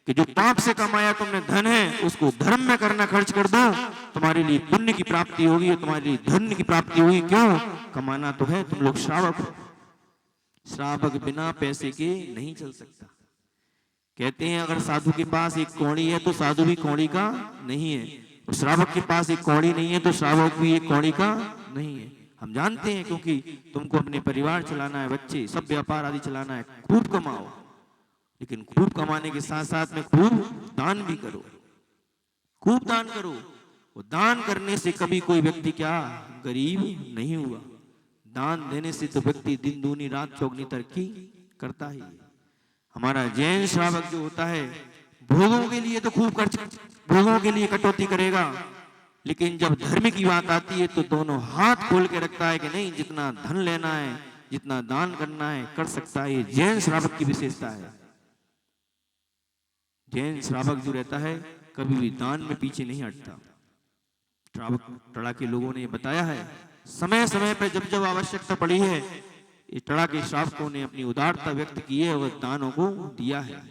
कि जो पाप से कमाया तुमने धन है उसको धर्म में करना, खर्च कर दो, तुम्हारे लिए पुण्य की प्राप्ति होगी और तुम्हारे लिए धन की प्राप्ति होगी। क्यों? कमाना तो है। तुम लोग श्रावक हो, श्रावक बिना पैसे के नहीं चल सकता। कहते हैं अगर साधु के पास एक कौड़ी है तो साधु भी कौड़ी का नहीं है, और श्रावक के पास एक कौड़ी नहीं है तो श्रावक भी एक कौड़ी का नहीं है। हम जानते हैं क्योंकि तुमको अपने परिवार चलाना है, बच्चे सब व्यापार आदि चलाना है। खूब कमाओ, लेकिन खूब कमाने के साथ साथ में खूब दान भी करो, खूब दान करो। वो दान करने से कभी कोई व्यक्ति क्या गरीब नहीं हुआ। दान देने से तो व्यक्ति दिन दूनी रात चौगनी तरक्की करता ही। हमारा जैन श्रावक जो होता है भोगों के लिए तो खूब खर्च, भोगों के लिए कटौती करेगा, लेकिन जब धर्म की बात आती है तो दोनों हाथ खोल के रखता है कि नहीं, जितना धन लेना है, जितना दान करना है कर सकता है। ये जैन श्रावक की विशेषता है। जैन श्रावक जो रहता है कभी भी दान में पीछे नहीं हटता। श्रावक टड़ा के लोगों ने बताया है, समय समय पर जब जब आवश्यकता पड़ी है इस टड़ा के श्रावकों ने अपनी उदारता व्यक्त की है और दानों को दिया है।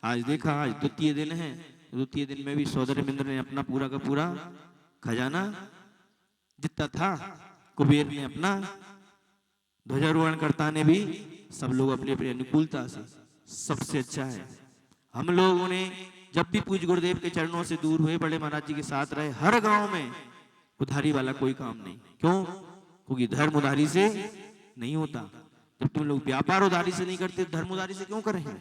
आज देखा, आज द्वितीय दिन है, द्वितीय दिन में भी सौदर मिंद्र ने अपना पूरा का पूरा खजाना जितना था, कुबेर ने अपना, ध्वजारोहण कर्ता ने भी सब लोग अपनी अपनी अनुकूलता से सबसे अच्छा है। हम लोगों ने जब भी पूज्य गुरुदेव के चरणों से दूर हुए, बड़े महाराज जी के साथ रहे, हर गांव में उधारी वाला कोई काम नहीं। क्यों? क्योंकि धर्म उधारी से नहीं होता। जब तुम लोग व्यापार उधारी से नहीं करते, धर्म उधारी से क्यों करेंगे?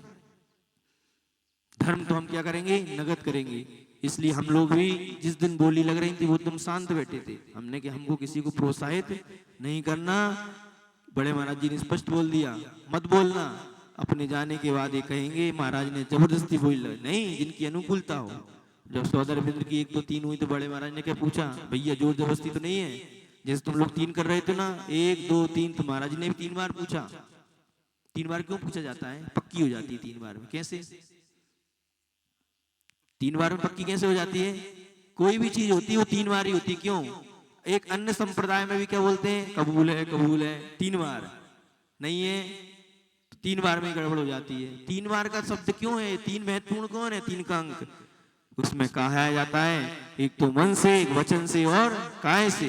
धर्म तो हम क्या करेंगे? नगद करेंगे। इसलिए हम लोग भी जिस दिन बोली लग रही थी वो एकदम शांत बैठे थे। हमने कि हमको किसी को प्रोत्साहित नहीं करना। बड़े महाराज जी ने स्पष्ट बोल दिया, मत बोलना, अपने जाने के बाद ये कहेंगे महाराज ने जबरदस्ती बोल। नहीं, जिनकी अनुकूलता हो। जब सौदा रविंद्र की 1 2 3 हुई तो बड़े महाराज ने क्या पूछा, भैया जोर जबरदस्ती तो नहीं है? जैसे तुम लोग 3 कर रहे थे ना, 1 2 3, तो महाराज ने भी 3 बार पूछा। 3 बार क्यों पूछा जाता है? पक्की हो जाती है 3 बार में। कैसे 3 बार में पक्की कैसे हो जाती है? कोई भी चीज होती है वो 3 बार ही होती है। क्यों? एक अन्य संप्रदाय में भी क्या बोलते हैं? कबूल है, कबूल है, 3 बार नहीं है तो 3 बार में गड़बड़ हो जाती है। 3 बार का शब्द क्यों है? 3 महत्वपूर्ण कौन है? 3 का अंक उसमें कहा जाता है, एक तो मन से, एक वचन से और काय से।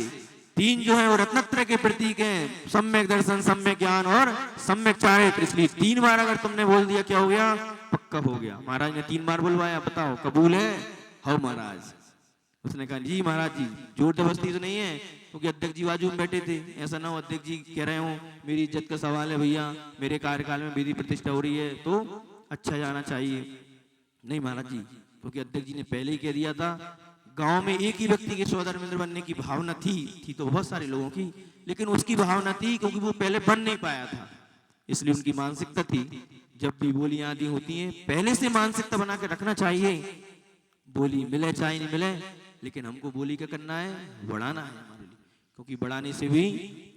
3 जो है वो रत्नत्रय के प्रतीक हैं, सम्यक दर्शन, सम्यक ज्ञान और सम्यक चारित्र। इसलिए 3 बार अगर तुमने बोल दिया, क्या हो गया? पक्का हो गया। महाराज ने 3 बार बुलवाया, बताओ कबूल है? हो महाराज। उसने कहा जी महाराज जी, जोर जबरदस्ती तो नहीं है, क्योंकि अध्यक्ष जी बाजू में बैठे थे। ऐसा ना हो अध्यक्ष जी कह रहे हो मेरी इज्जत का सवाल है भैया, मेरे कार्यकाल में विधि प्रतिष्ठा हो रही है तो अच्छा जाना चाहिए। नहीं महाराज जी, क्योंकि अध्यक्ष जी ने पहले ही कह दिया था। गांव में एक ही व्यक्ति के सौदा रविंद्र बनने की भावना थी तो बहुत सारे लोगों की, लेकिन उसकी भावना थी क्योंकि वो पहले बन नहीं पाया था, इसलिए उनकी मानसिकता थी। जब भी बोलियां आदि होती हैं, पहले से मानसिकता बना के रखना चाहिए। बोली मिले चाहे नहीं मिले, लेकिन हमको बोली क्या करना है? बढ़ाना है हमारे लिए, क्योंकि बढ़ाने से भी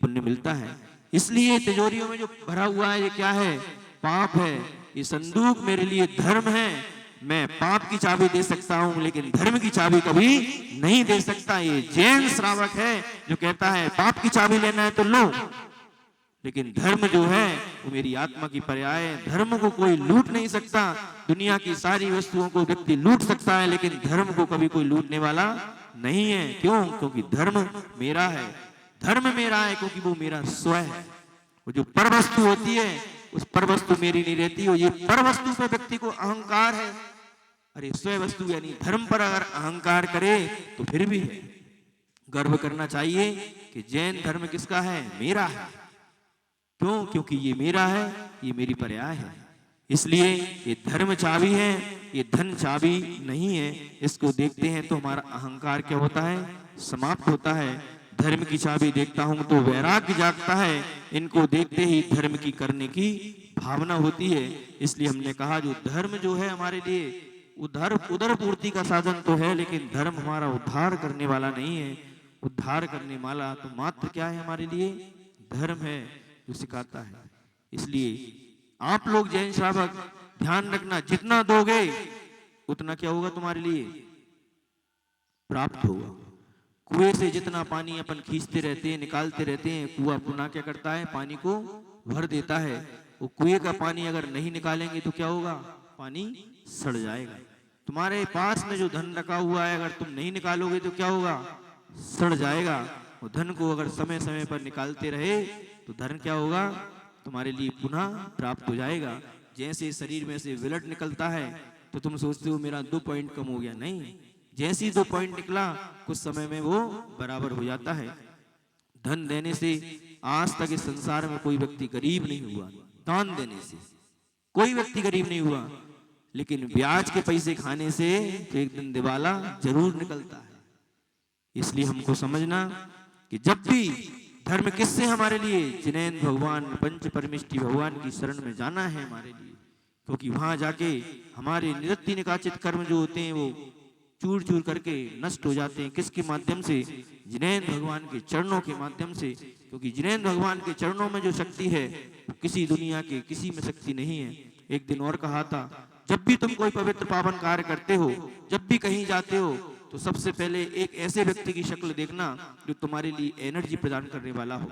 पुण्य मिलता है। इसलिए तिजोरियों में जो भरा हुआ है ये क्या है? पाप है। ये संदूक मेरे लिए धर्म है। मैं पाप की चाबी दे सकता हूं, लेकिन धर्म की चाबी कभी नहीं दे सकता। ये जैन श्रावक है जो कहता है पाप की चाबी लेना है तो लो, लेकिन धर्म जो है वो मेरी आत्मा की पर्याय है। धर्म को कोई लूट नहीं सकता। दुनिया की सारी वस्तुओं को व्यक्ति लूट सकता है, लेकिन धर्म को कभी कोई लूटने वाला नहीं है। क्यों? क्योंकि धर्म मेरा है। धर्म मेरा है क्योंकि वो मेरा स्व है। वो जो पर वस्तु होती है उस पर वस्तु मेरी नहीं रहती। वो ये पर वस्तु पे व्यक्ति को अहंकार है। अरे स्व वस्तु यानी धर्म पर अगर अहंकार करे तो फिर भी है। गर्व करना चाहिए कि जैन धर्म किसका है? मेरा है। क्यों? क्योंकि ये मेरा है, ये मेरी पर्याय है। इसलिए ये धर्म चाबी है, ये धन चाबी नहीं है। इसको देखते हैं तो हमारा अहंकार क्या होता है? समाप्त होता है। धर्म की चाबी देखता हूं तो वैराग्य जागता है। इनको देखते ही धर्म की करने की भावना होती है। इसलिए हमने कहा जो धर्म जो है हमारे लिए उदर पूर्ति का साधन तो है, लेकिन धर्म हमारा उद्धार करने वाला नहीं है। उद्धार करने वाला तो मात्र क्या है हमारे लिए? धर्म है जो सिखाता है। इसलिए आप लोग जैन श्रावक ध्यान रखना, जितना दोगे उतना क्या होगा तुम्हारे लिए? प्राप्त होगा। कुएं से जितना पानी अपन खींचते रहते हैं, निकालते रहते हैं, कुआं पुनः क्या करता है? पानी को भर देता है। वो कुएं का पानी अगर नहीं निकालेंगे तो क्या होगा? पानी सड़ जाएगा। तुम्हारे पास में जो धन रखा हुआ है अगर तुम नहीं निकालोगे तो क्या होगा? सड़ जाएगा। वो धन को अगर समय समय पर निकालते रहे तो धन क्या होगा? तुम्हारे लिए पुनः प्राप्त हो जाएगा। जैसे शरीर में से ब्लड निकलता है तो तुम सोचते हो मेरा 2 पॉइंट कम हो गया। नहीं, जैसे ही 2 पॉइंट निकला कुछ समय में वो बराबर हो जाता है। धन देने से आज तक इस संसार में कोई व्यक्ति गरीब नहीं हुआ। दान देने से कोई व्यक्ति गरीब नहीं हुआ, लेकिन ब्याज के पैसे खाने से तो एक दिन दिवाला जरूर निकलता है। इसलिए हमको समझना कि जब भी धर्म किससे हमारे लिए? जिनेंद्र भगवान, पंच परमिष्टि भगवान की शरण में जाना है हमारे लिए, क्योंकि वहां जाके हमारे निरत्ति निकाचित कर्म जो होते हैं वो चूर चूर करके नष्ट हो जाते हैं। किसके माध्यम से? जिनेंद्र भगवान के चरणों के माध्यम से। क्योंकि जिनेंद्र भगवान के चरणों में जो शक्ति है किसी दुनिया के किसी में शक्ति नहीं है। एक दिन और कहा था, जब भी तुम कोई पवित्र पावन कार्य करते हो, जब भी कहीं जाते हो, तो सबसे पहले एक ऐसे व्यक्ति की शक्ल देखना जो तुम्हारे लिए एनर्जी प्रदान करने वाला हो।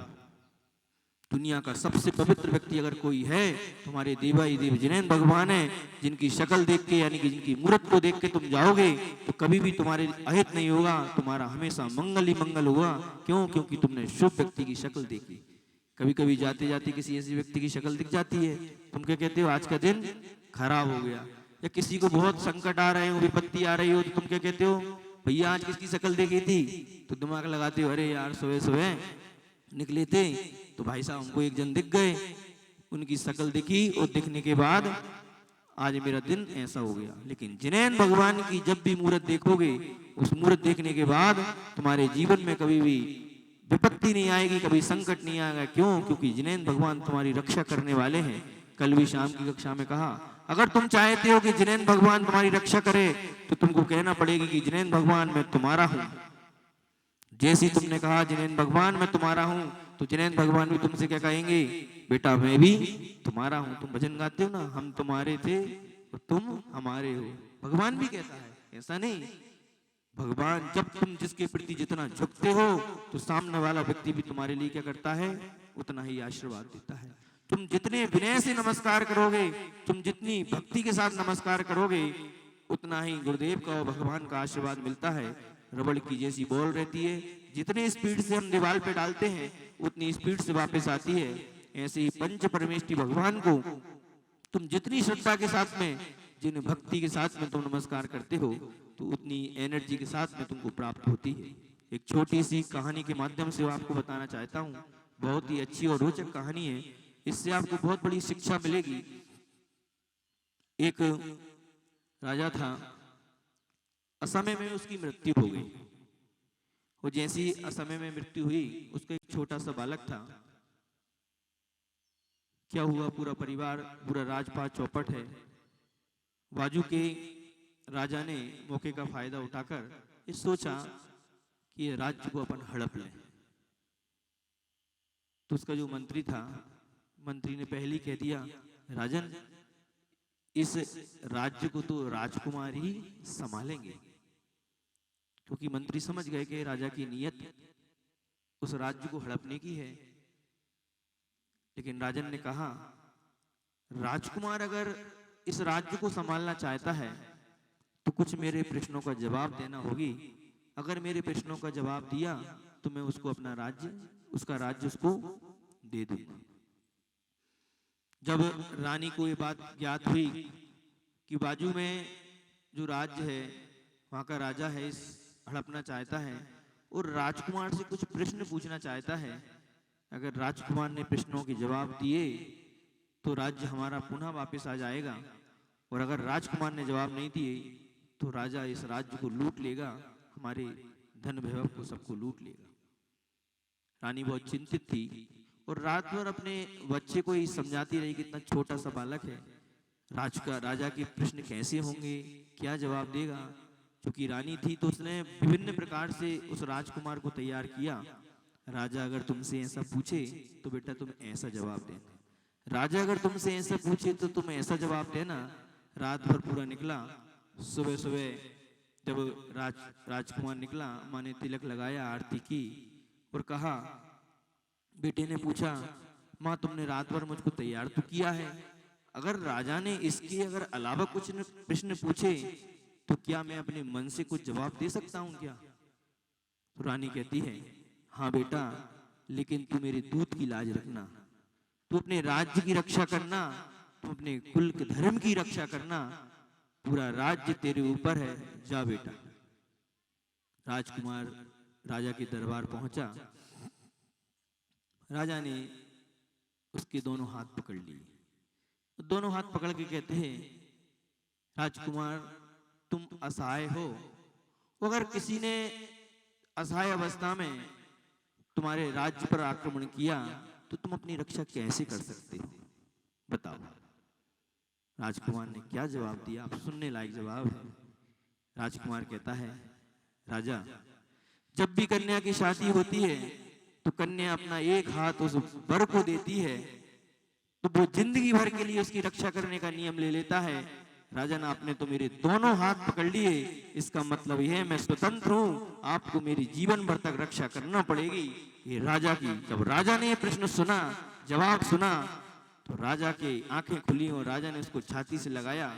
दुनिया का सबसे पवित्र व्यक्ति अगर कोई है तुम्हारे देवाई देव जिनेंद्र भगवान है, जिनकी शक्ल देख के यानी कि जिनकी मूर्त को देख के तुम जाओगे तो कभी भी तुम्हारे अहित नहीं होगा, तुम्हारा हमेशा मंगल ही मंगल होगा। क्यों? क्योंकि तुमने शुभ व्यक्ति की शक्ल देखी। कभी कभी जाते जाते किसी ऐसी व्यक्ति की शक्ल दिख जाती है, तुम क्या कहते हो, आज का दिन खराब हो गया। या किसी को बहुत संकट आ रहे हो, विपत्ति आ रही हो, तो तुम क्या कहते हो, भैया आज किसकी शक्ल देखी थी, तो दिमाग लगाते हो, अरे यार सुबह सुबह निकले थे तो भाई साहब हमको एक जन दिख गए, उनकी शक्ल दिखी और दिखने के बाद आज मेरा दिन ऐसा हो गया। लेकिन जिनेंद्र भगवान की जब भी मूर्त देखोगे, उस मूर्त देखने के बाद तुम्हारे जीवन में कभी भी विपत्ति नहीं आएगी, कभी संकट नहीं आएगा। क्यों? क्योंकि जिनेंद्र भगवान तुम्हारी रक्षा करने वाले हैं। कल भी शाम की कक्षा में कहा, अगर तुम चाहते हो कि जिनेंद्र भगवान तुम्हारी रक्षा करे तो तुमको कहना पड़ेगी कि जिनेंद्र भगवान मैं तुम्हारा हूं। जैसे तुमने कहा जिनेंद्र भगवान मैं तुम्हारा हूं, तो जिनेंद्र भगवान भी तुमसे क्या कहेंगे, बेटा मैं भी तुम्हारा हूं। तुम भजन गाते हो ना, हम तुम्हारे थे और तुम हमारे हो। भगवान भी कहता है, ऐसा नहीं। भगवान जब तुम जिसके प्रति जितना झुकते हो तो सामने वाला व्यक्ति भी तुम्हारे लिए क्या करता है, उतना ही आशीर्वाद देता है। तुम जितने विनय से नमस्कार करोगे, तुम जितनी भक्ति के साथ नमस्कार करोगे, उतना ही गुरुदेव का और भगवान का आशीर्वाद मिलता है। रबड़ की जैसी बॉल रहती है, जितने स्पीड से हम दीवार पे डालते हैं उतनी स्पीड से वापस आती है। ऐसे ही पंच परमेष्ठी भगवान को तुम जितनी श्रद्धा के साथ में, जिन भक्ति के साथ में तुम नमस्कार करते हो, तो उतनी एनर्जी के साथ में तुमको प्राप्त होती है। एक छोटी सी कहानी के माध्यम से आपको बताना चाहता हूँ, बहुत ही अच्छी और रोचक कहानी है, इससे आपको बहुत बड़ी शिक्षा मिलेगी। एक राजा था, असमय में उसकी मृत्यु हो गई। और जैसी असमय में मृत्यु हुई, उसका एक छोटा सा बालक था। क्या हुआ, पूरा परिवार, पूरा राजपाट चौपट है। बाजू के राजा ने मौके का फायदा उठाकर ये सोचा कि ये राज्य को अपन हड़प लें। तो उसका जो मंत्री था, मंत्री ने पहले ही कह दिया, राजन इस राज्य को तो राजकुमार ही संभालेंगे। क्योंकि मंत्री समझ गए कि राजा की नीयत उस राज्य को हड़पने की है। लेकिन राजन ने कहा, राजकुमार अगर इस राज्य को संभालना चाहता है तो कुछ मेरे प्रश्नों का जवाब देना होगी। अगर मेरे प्रश्नों का जवाब दिया तो मैं उसको अपना राज्य, उसका राज्य उसको दे दूंगा। जब रानी को ये बात ज्ञात हुई कि बाजू में जो राज्य है वहां का राजा है, इस हड़पना चाहता है और राजकुमार से कुछ प्रश्न पूछना चाहता है, अगर राजकुमार ने प्रश्नों के जवाब दिए तो राज्य हमारा पुनः वापस आ जाएगा, और अगर राजकुमार ने जवाब नहीं दिए तो राजा इस राज्य को लूट लेगा, हमारे धन वैभव को सबको लूट लेगा। रानी बहुत चिंतित थी और रात भर अपने बच्चे को ही समझाती रही कि इतना छोटा सा बालक है, राजा के प्रश्न कैसे होंगे, क्या जवाब देगा। क्योंकि रानी थी तो उसने विभिन्न प्रकार से उस राजकुमार को तैयार किया। राजा अगर तुमसे ऐसा पूछे तो बेटा तुम ऐसा जवाब देना, राजा अगर तुमसे ऐसा पूछे तो तुम ऐसा जवाब देना। रात भर पूरा निकला। सुबह सुबह जब राजकुमार निकला, माँ ने तिलक लगाया, आरती की और कहा, बेटे ने पूछा, माँ तुमने रात भर मुझको तैयार तो किया है, अगर राजा ने इसके अगर अलावा कुछ प्रश्न पूछे तो क्या मैं अपने मन से कुछ जवाब दे सकता हूँ क्या? तो रानी कहती है, हाँ बेटा, लेकिन तू मेरे दूध की लाज रखना, तू अपने राज्य की रक्षा करना, तू अपने कुल के धर्म की रक्षा करना, पूरा राज्य तेरे ऊपर है, जा बेटा। राजकुमार राजा के दरबार पहुंचा। राजा ने उसके दोनों हाथ पकड़ लिए, दोनों हाथ पकड़ के कहते हैं, राजकुमार तुम असहाय हो, अगर किसी ने असहाय अवस्था में तुम्हारे राज्य पर आक्रमण किया तो तुम अपनी रक्षा कैसे कर सकते हो, बताओ। राजकुमार ने क्या जवाब दिया, आप सुनने लायक जवाब है। राजकुमार कहता है, राजा जब भी कन्या की शादी होती है तो कन्या अपना एक हाथ उस वर को देती है, तो वो जिंदगी भर के लिए उसकी रक्षा करने का नियम ले लेता है। राजन आपने तो मेरे दोनों हाथ पकड़ लिए, इसका मतलब यह है मैं स्वतंत्र हूँ, आपको मेरी जीवन भर तक रक्षा करना पड़ेगी। ये राजा की, जब राजा ने ये प्रश्न सुना, जवाब सुना, तो राजा की आंखें खुली और राजा ने उसको छाती से लगाया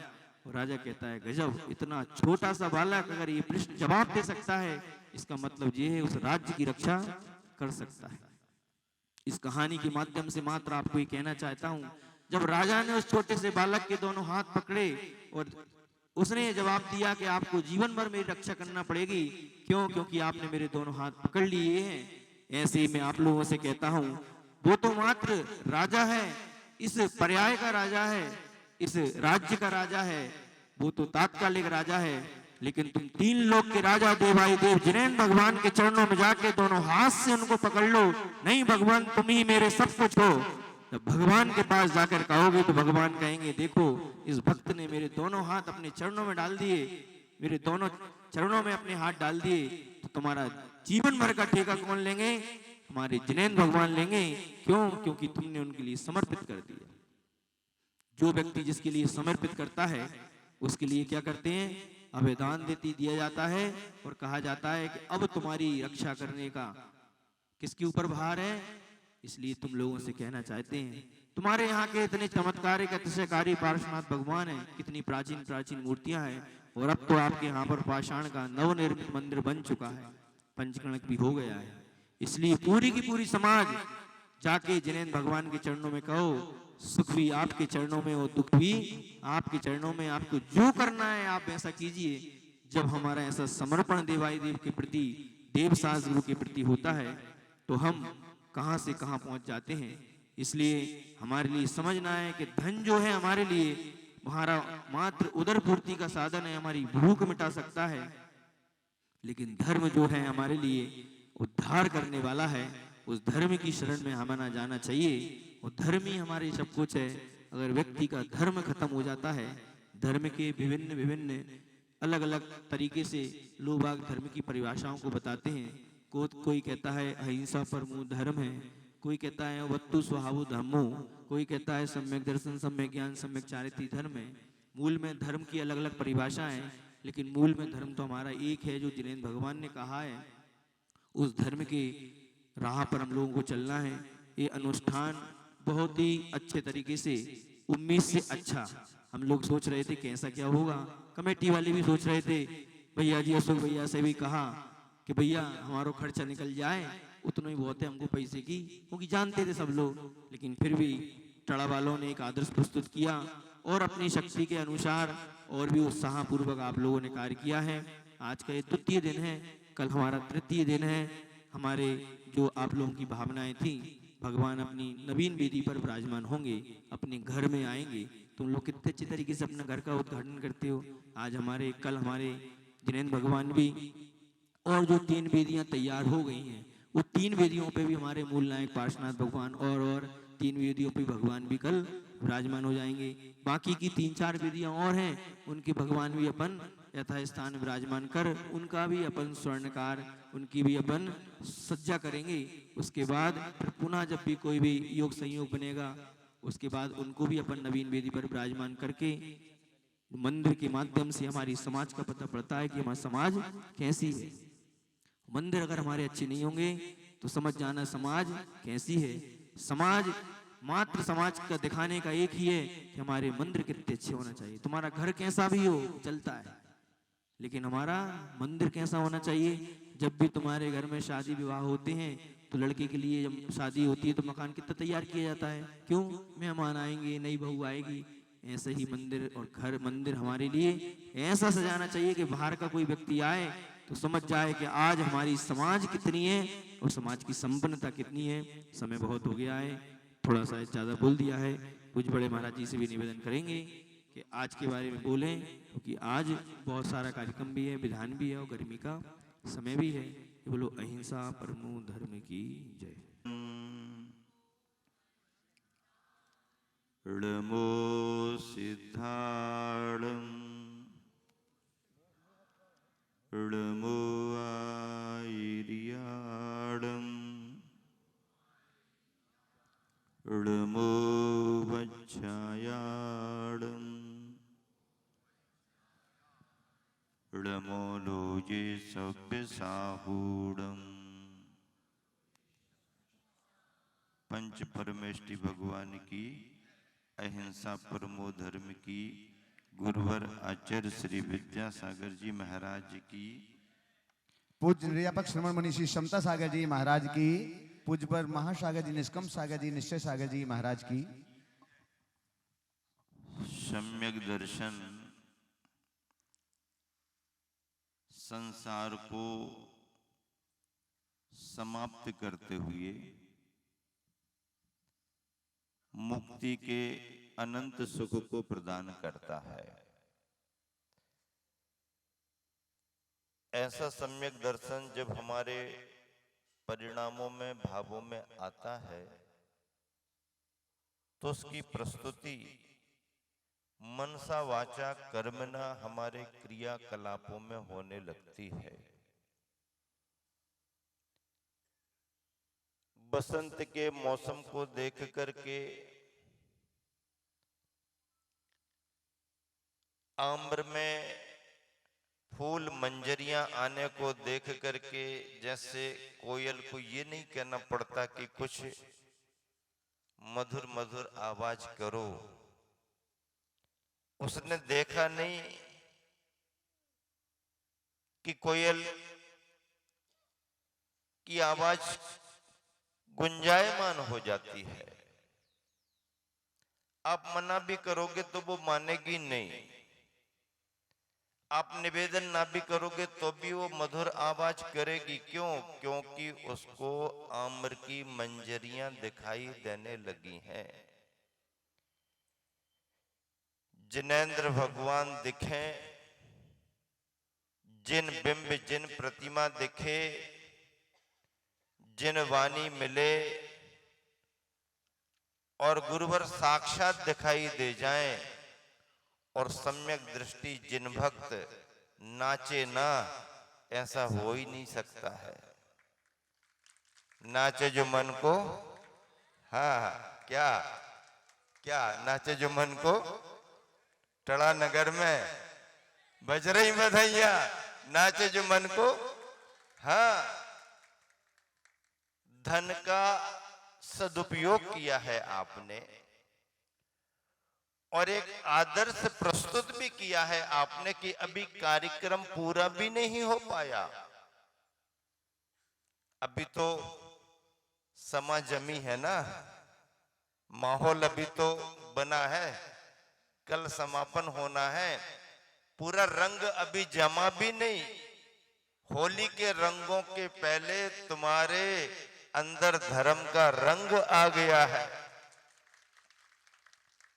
और राजा कहता है, गजब, इतना छोटा सा बालक अगर ये प्रश्न जवाब दे सकता है, इसका मतलब ये है उस राज्य की रक्षा कर सकता है। इस कहानी के माध्यम से मात्र आपको ये कहना चाहता हूं, जब राजा ने उस छोटे से बालक के दोनों हाथ पकड़े और उसने जवाब दिया कि आपको जीवन भर मेरी रक्षा करना पड़ेगी, क्यों? क्योंकि आपने मेरे दोनों हाथ पकड़ लिए हैं। ऐसे ही मैं आप लोगों से कहता हूं, वो तो मात्र राजा है, इस पर्याय का राजा है, इस राज्य का राजा है, वो तो तात्कालिक राजा है, लेकिन तुम तीन लोग के राजा देवाई देव जिनेंद्र भगवान के चरणों में जाके दोनों हाथ से उनको पकड़ लो। नहीं भगवान, तुम ही मेरे सब कुछ हो। जब भगवान के पास जाकर कहोगे तो भगवान कहेंगे, देखो इस भक्त ने मेरे दोनों हाथ अपने चरणों में डाल दिए, मेरे दोनों चरणों में अपने हाथ डाल दिए, तो तुम्हारा जीवन भर का ठेका कौन लेंगे? हमारे जिनेंद्र भगवान लेंगे। क्यों? क्योंकि तुमने उनके लिए समर्पित कर दिया। जो व्यक्ति जिसके लिए समर्पित करता है उसके लिए क्या करते हैं? अभयदान दिया जाता है और कहा जाता है कि अब तुम्हारी रक्षा करने का किसके ऊपर भार है। इसलिए तुम लोगों से कहना चाहते हैं, तुम्हारे यहाँ के इतने चमत्कारिक अतिशयकारी पार्श्वनाथ भगवान हैं, कितनी प्राचीन प्राचीन मूर्तियां हैं, और अब तो आपके यहाँ पर पाषाण का नवनिर्मित मंदिर बन चुका है, पंचकणक भी हो गया है। इसलिए पूरी की पूरी समाज जाके जिनेंद्र भगवान के चरणों में कहो, सुख भी आपके चरणों में और दुख भी आपके चरणों में, आपको जो करना है आप ऐसा कीजिए। जब हमारा ऐसा समर्पण देवाई देव के प्रति, देव सास गुरु के प्रति होता है तो हम कहां से कहां पहुंच जाते हैं। इसलिए हमारे लिए समझना है कि धन जो है हमारे लिए हमारा मात्र उदर पूर्ति का साधन है, हमारी भूख मिटा सकता है, लेकिन धर्म जो है हमारे लिए उद्धार करने वाला है। उस धर्म की शरण में हमें ना जाना चाहिए, और धर्म ही हमारे सब कुछ है। अगर व्यक्ति का धर्म खत्म हो जाता है, धर्म के विभिन्न विभिन्न अलग अलग तरीके से लोग धर्म की परिभाषाओं को बताते हैं। कोई कहता है अहिंसा परमो धर्म है, कोई कहता है वत्तु स्वभावो धर्मो, कोई कहता है सम्यक दर्शन सम्यक ज्ञान सम्यक चारित्री धर्म है। मूल में धर्म की अलग अलग परिभाषाएं हैं, लेकिन मूल में धर्म तो हमारा एक है, जो जिनेंद्र भगवान ने कहा है। उस धर्म के राह पर हम लोगों को चलना है। ये अनुष्ठान बहुत ही अच्छे तरीके से, उम्मीद से अच्छा हम लोग सोच रहे थे कैसा क्या होगा। कमेटी वाले भी सोच रहे थे, भैया जी अशोक भैया से भी कहा कि भैया हमारा खर्चा निकल जाए, उतना ही बहुत है हमको पैसे की, क्योंकि जानते थे सब लोग। लेकिन फिर भी टड़ा वालों ने एक आदर्श प्रस्तुत किया और अपनी शक्ति के अनुसार और भी उत्साह पूर्वक आप लोगों ने कार्य किया है। आज का ये द्वितीय दिन है, कल हमारा तृतीय दिन है। हमारे जो आप लोगों की भावनाएं थी, भगवान अपनी नवीन वेदी पर विराजमान होंगे, अपने घर में आएंगे। तुम लोग कितने अच्छे तरीके से अपना घर का उद्घाटन करते हो। आज हमारे, कल हमारे जिनेंद्र भगवान भी, और जो 3 वेदियां तैयार हो गई हैं, वो 3 वेदियों पे भी हमारे मूल नायक पार्श्वनाथ भगवान और 3 वेदियों पे भगवान भी कल विराजमान हो जाएंगे। बाकी की 3-4 वेदियां और हैं, उनके भगवान भी अपन यथास्थान विराजमान कर, उनका भी अपन स्वर्णकार, उनकी भी अपन सज्जा करेंगे। उसके बाद फिर पुनः जब भी कोई भी योग संयोग बनेगा, उसके बाद उनको भी अपन नवीन वेदी पर विराजमान करके मंदिर के माध्यम से हमारी समाज का पता पड़ता है कि हमारा समाज कैसी है। मंदिर अगर हमारे अच्छे नहीं होंगे तो समझ जाना समाज कैसी है। समाज मात्र समाज का दिखाने का एक ही है कि हमारे मंदिर कितने अच्छे होना चाहिए। तुम्हारा घर कैसा भी हो चलता है, लेकिन हमारा मंदिर कैसा होना चाहिए। जब भी तुम्हारे घर में शादी विवाह होते हैं तो लड़के के लिए जब शादी होती है तो मकान कितना तैयार किया जाता है, क्यों? मेहमान आएंगे, नई बहू आएगी। ऐसे ही मंदिर और घर, मंदिर हमारे लिए ऐसा सजाना चाहिए कि बाहर का कोई व्यक्ति आए तो समझ जाए कि आज हमारी समाज कितनी है और समाज की संपन्नता कितनी है। समय बहुत हो गया है, थोड़ा सा ज़्यादा बोल दिया है। कुछ बड़े महाराज जी से भी निवेदन करेंगे कि आज के बारे में बोलें, क्योंकि आज बहुत सारा कार्यक्रम भी है, विधान भी है और गर्मी का समय भी है। बोलो अहिंसा परमो धर्म की जय। ळमो सिद्धाणं ळमो आयर्याणं ळमो वच्छायाणं ळमो लोजे सभ्यसाहूणं। पंच परमेष्टि भगवान की, अहिंसा परमो धर्म की, गुरुवर आचार्य श्री विद्यासागर जी महाराज की, पूज्य निर्यापक श्रमण मनीषी समता सागर जी महाराज की, पूज्य पर महासागर जी, निष्कम सागर जी, निश्चय सागर जी महाराज की सम्यक दर्शन संसार को समाप्त करते हुए मुक्ति के अनंत सुख को प्रदान करता है। ऐसा सम्यक दर्शन जब हमारे परिणामों में, भावों में आता है तो उसकी प्रस्तुति मनसा वाचा कर्मणा हमारे क्रियाकलापों में होने लगती है। बसंत के मौसम को देख करके, आम्र में फूल मंजरियां आने को देख करके, जैसे कोयल को ये नहीं कहना पड़ता कि कुछ मधुर मधुर आवाज करो, उसने देखा नहीं कि कोयल की आवाज गुंजायमान हो जाती है। आप मना भी करोगे तो वो मानेगी नहीं, आप निवेदन ना भी करोगे तो भी वो मधुर आवाज करेगी। क्यों? क्योंकि उसको आम्र की मंजरियां दिखाई देने लगी हैं। जिनेंद्र भगवान दिखे, जिन बिंब जिन प्रतिमा दिखे, जिन वाणी मिले और गुरुवर साक्षात दिखाई दे जाएं और सम्यक दृष्टि जिन भक्त नाचे ना, ऐसा हो ही नहीं सकता है। नाचे जो मन को, हाँ क्या क्या नाचे जो मन को, टड़ा नगर में बज रही बधाइया, नाचे जो मन को। हाँ, धन का सदुपयोग किया है आपने और एक आदर्श प्रस्तुत भी किया है आपने कि अभी कार्यक्रम पूरा भी नहीं हो पाया, अभी तो समा जमी है ना, माहौल अभी तो बना है, कल समापन होना है, पूरा रंग अभी जमा भी नहीं। होली के रंगों के पहले तुम्हारे अंदर धर्म का रंग आ गया है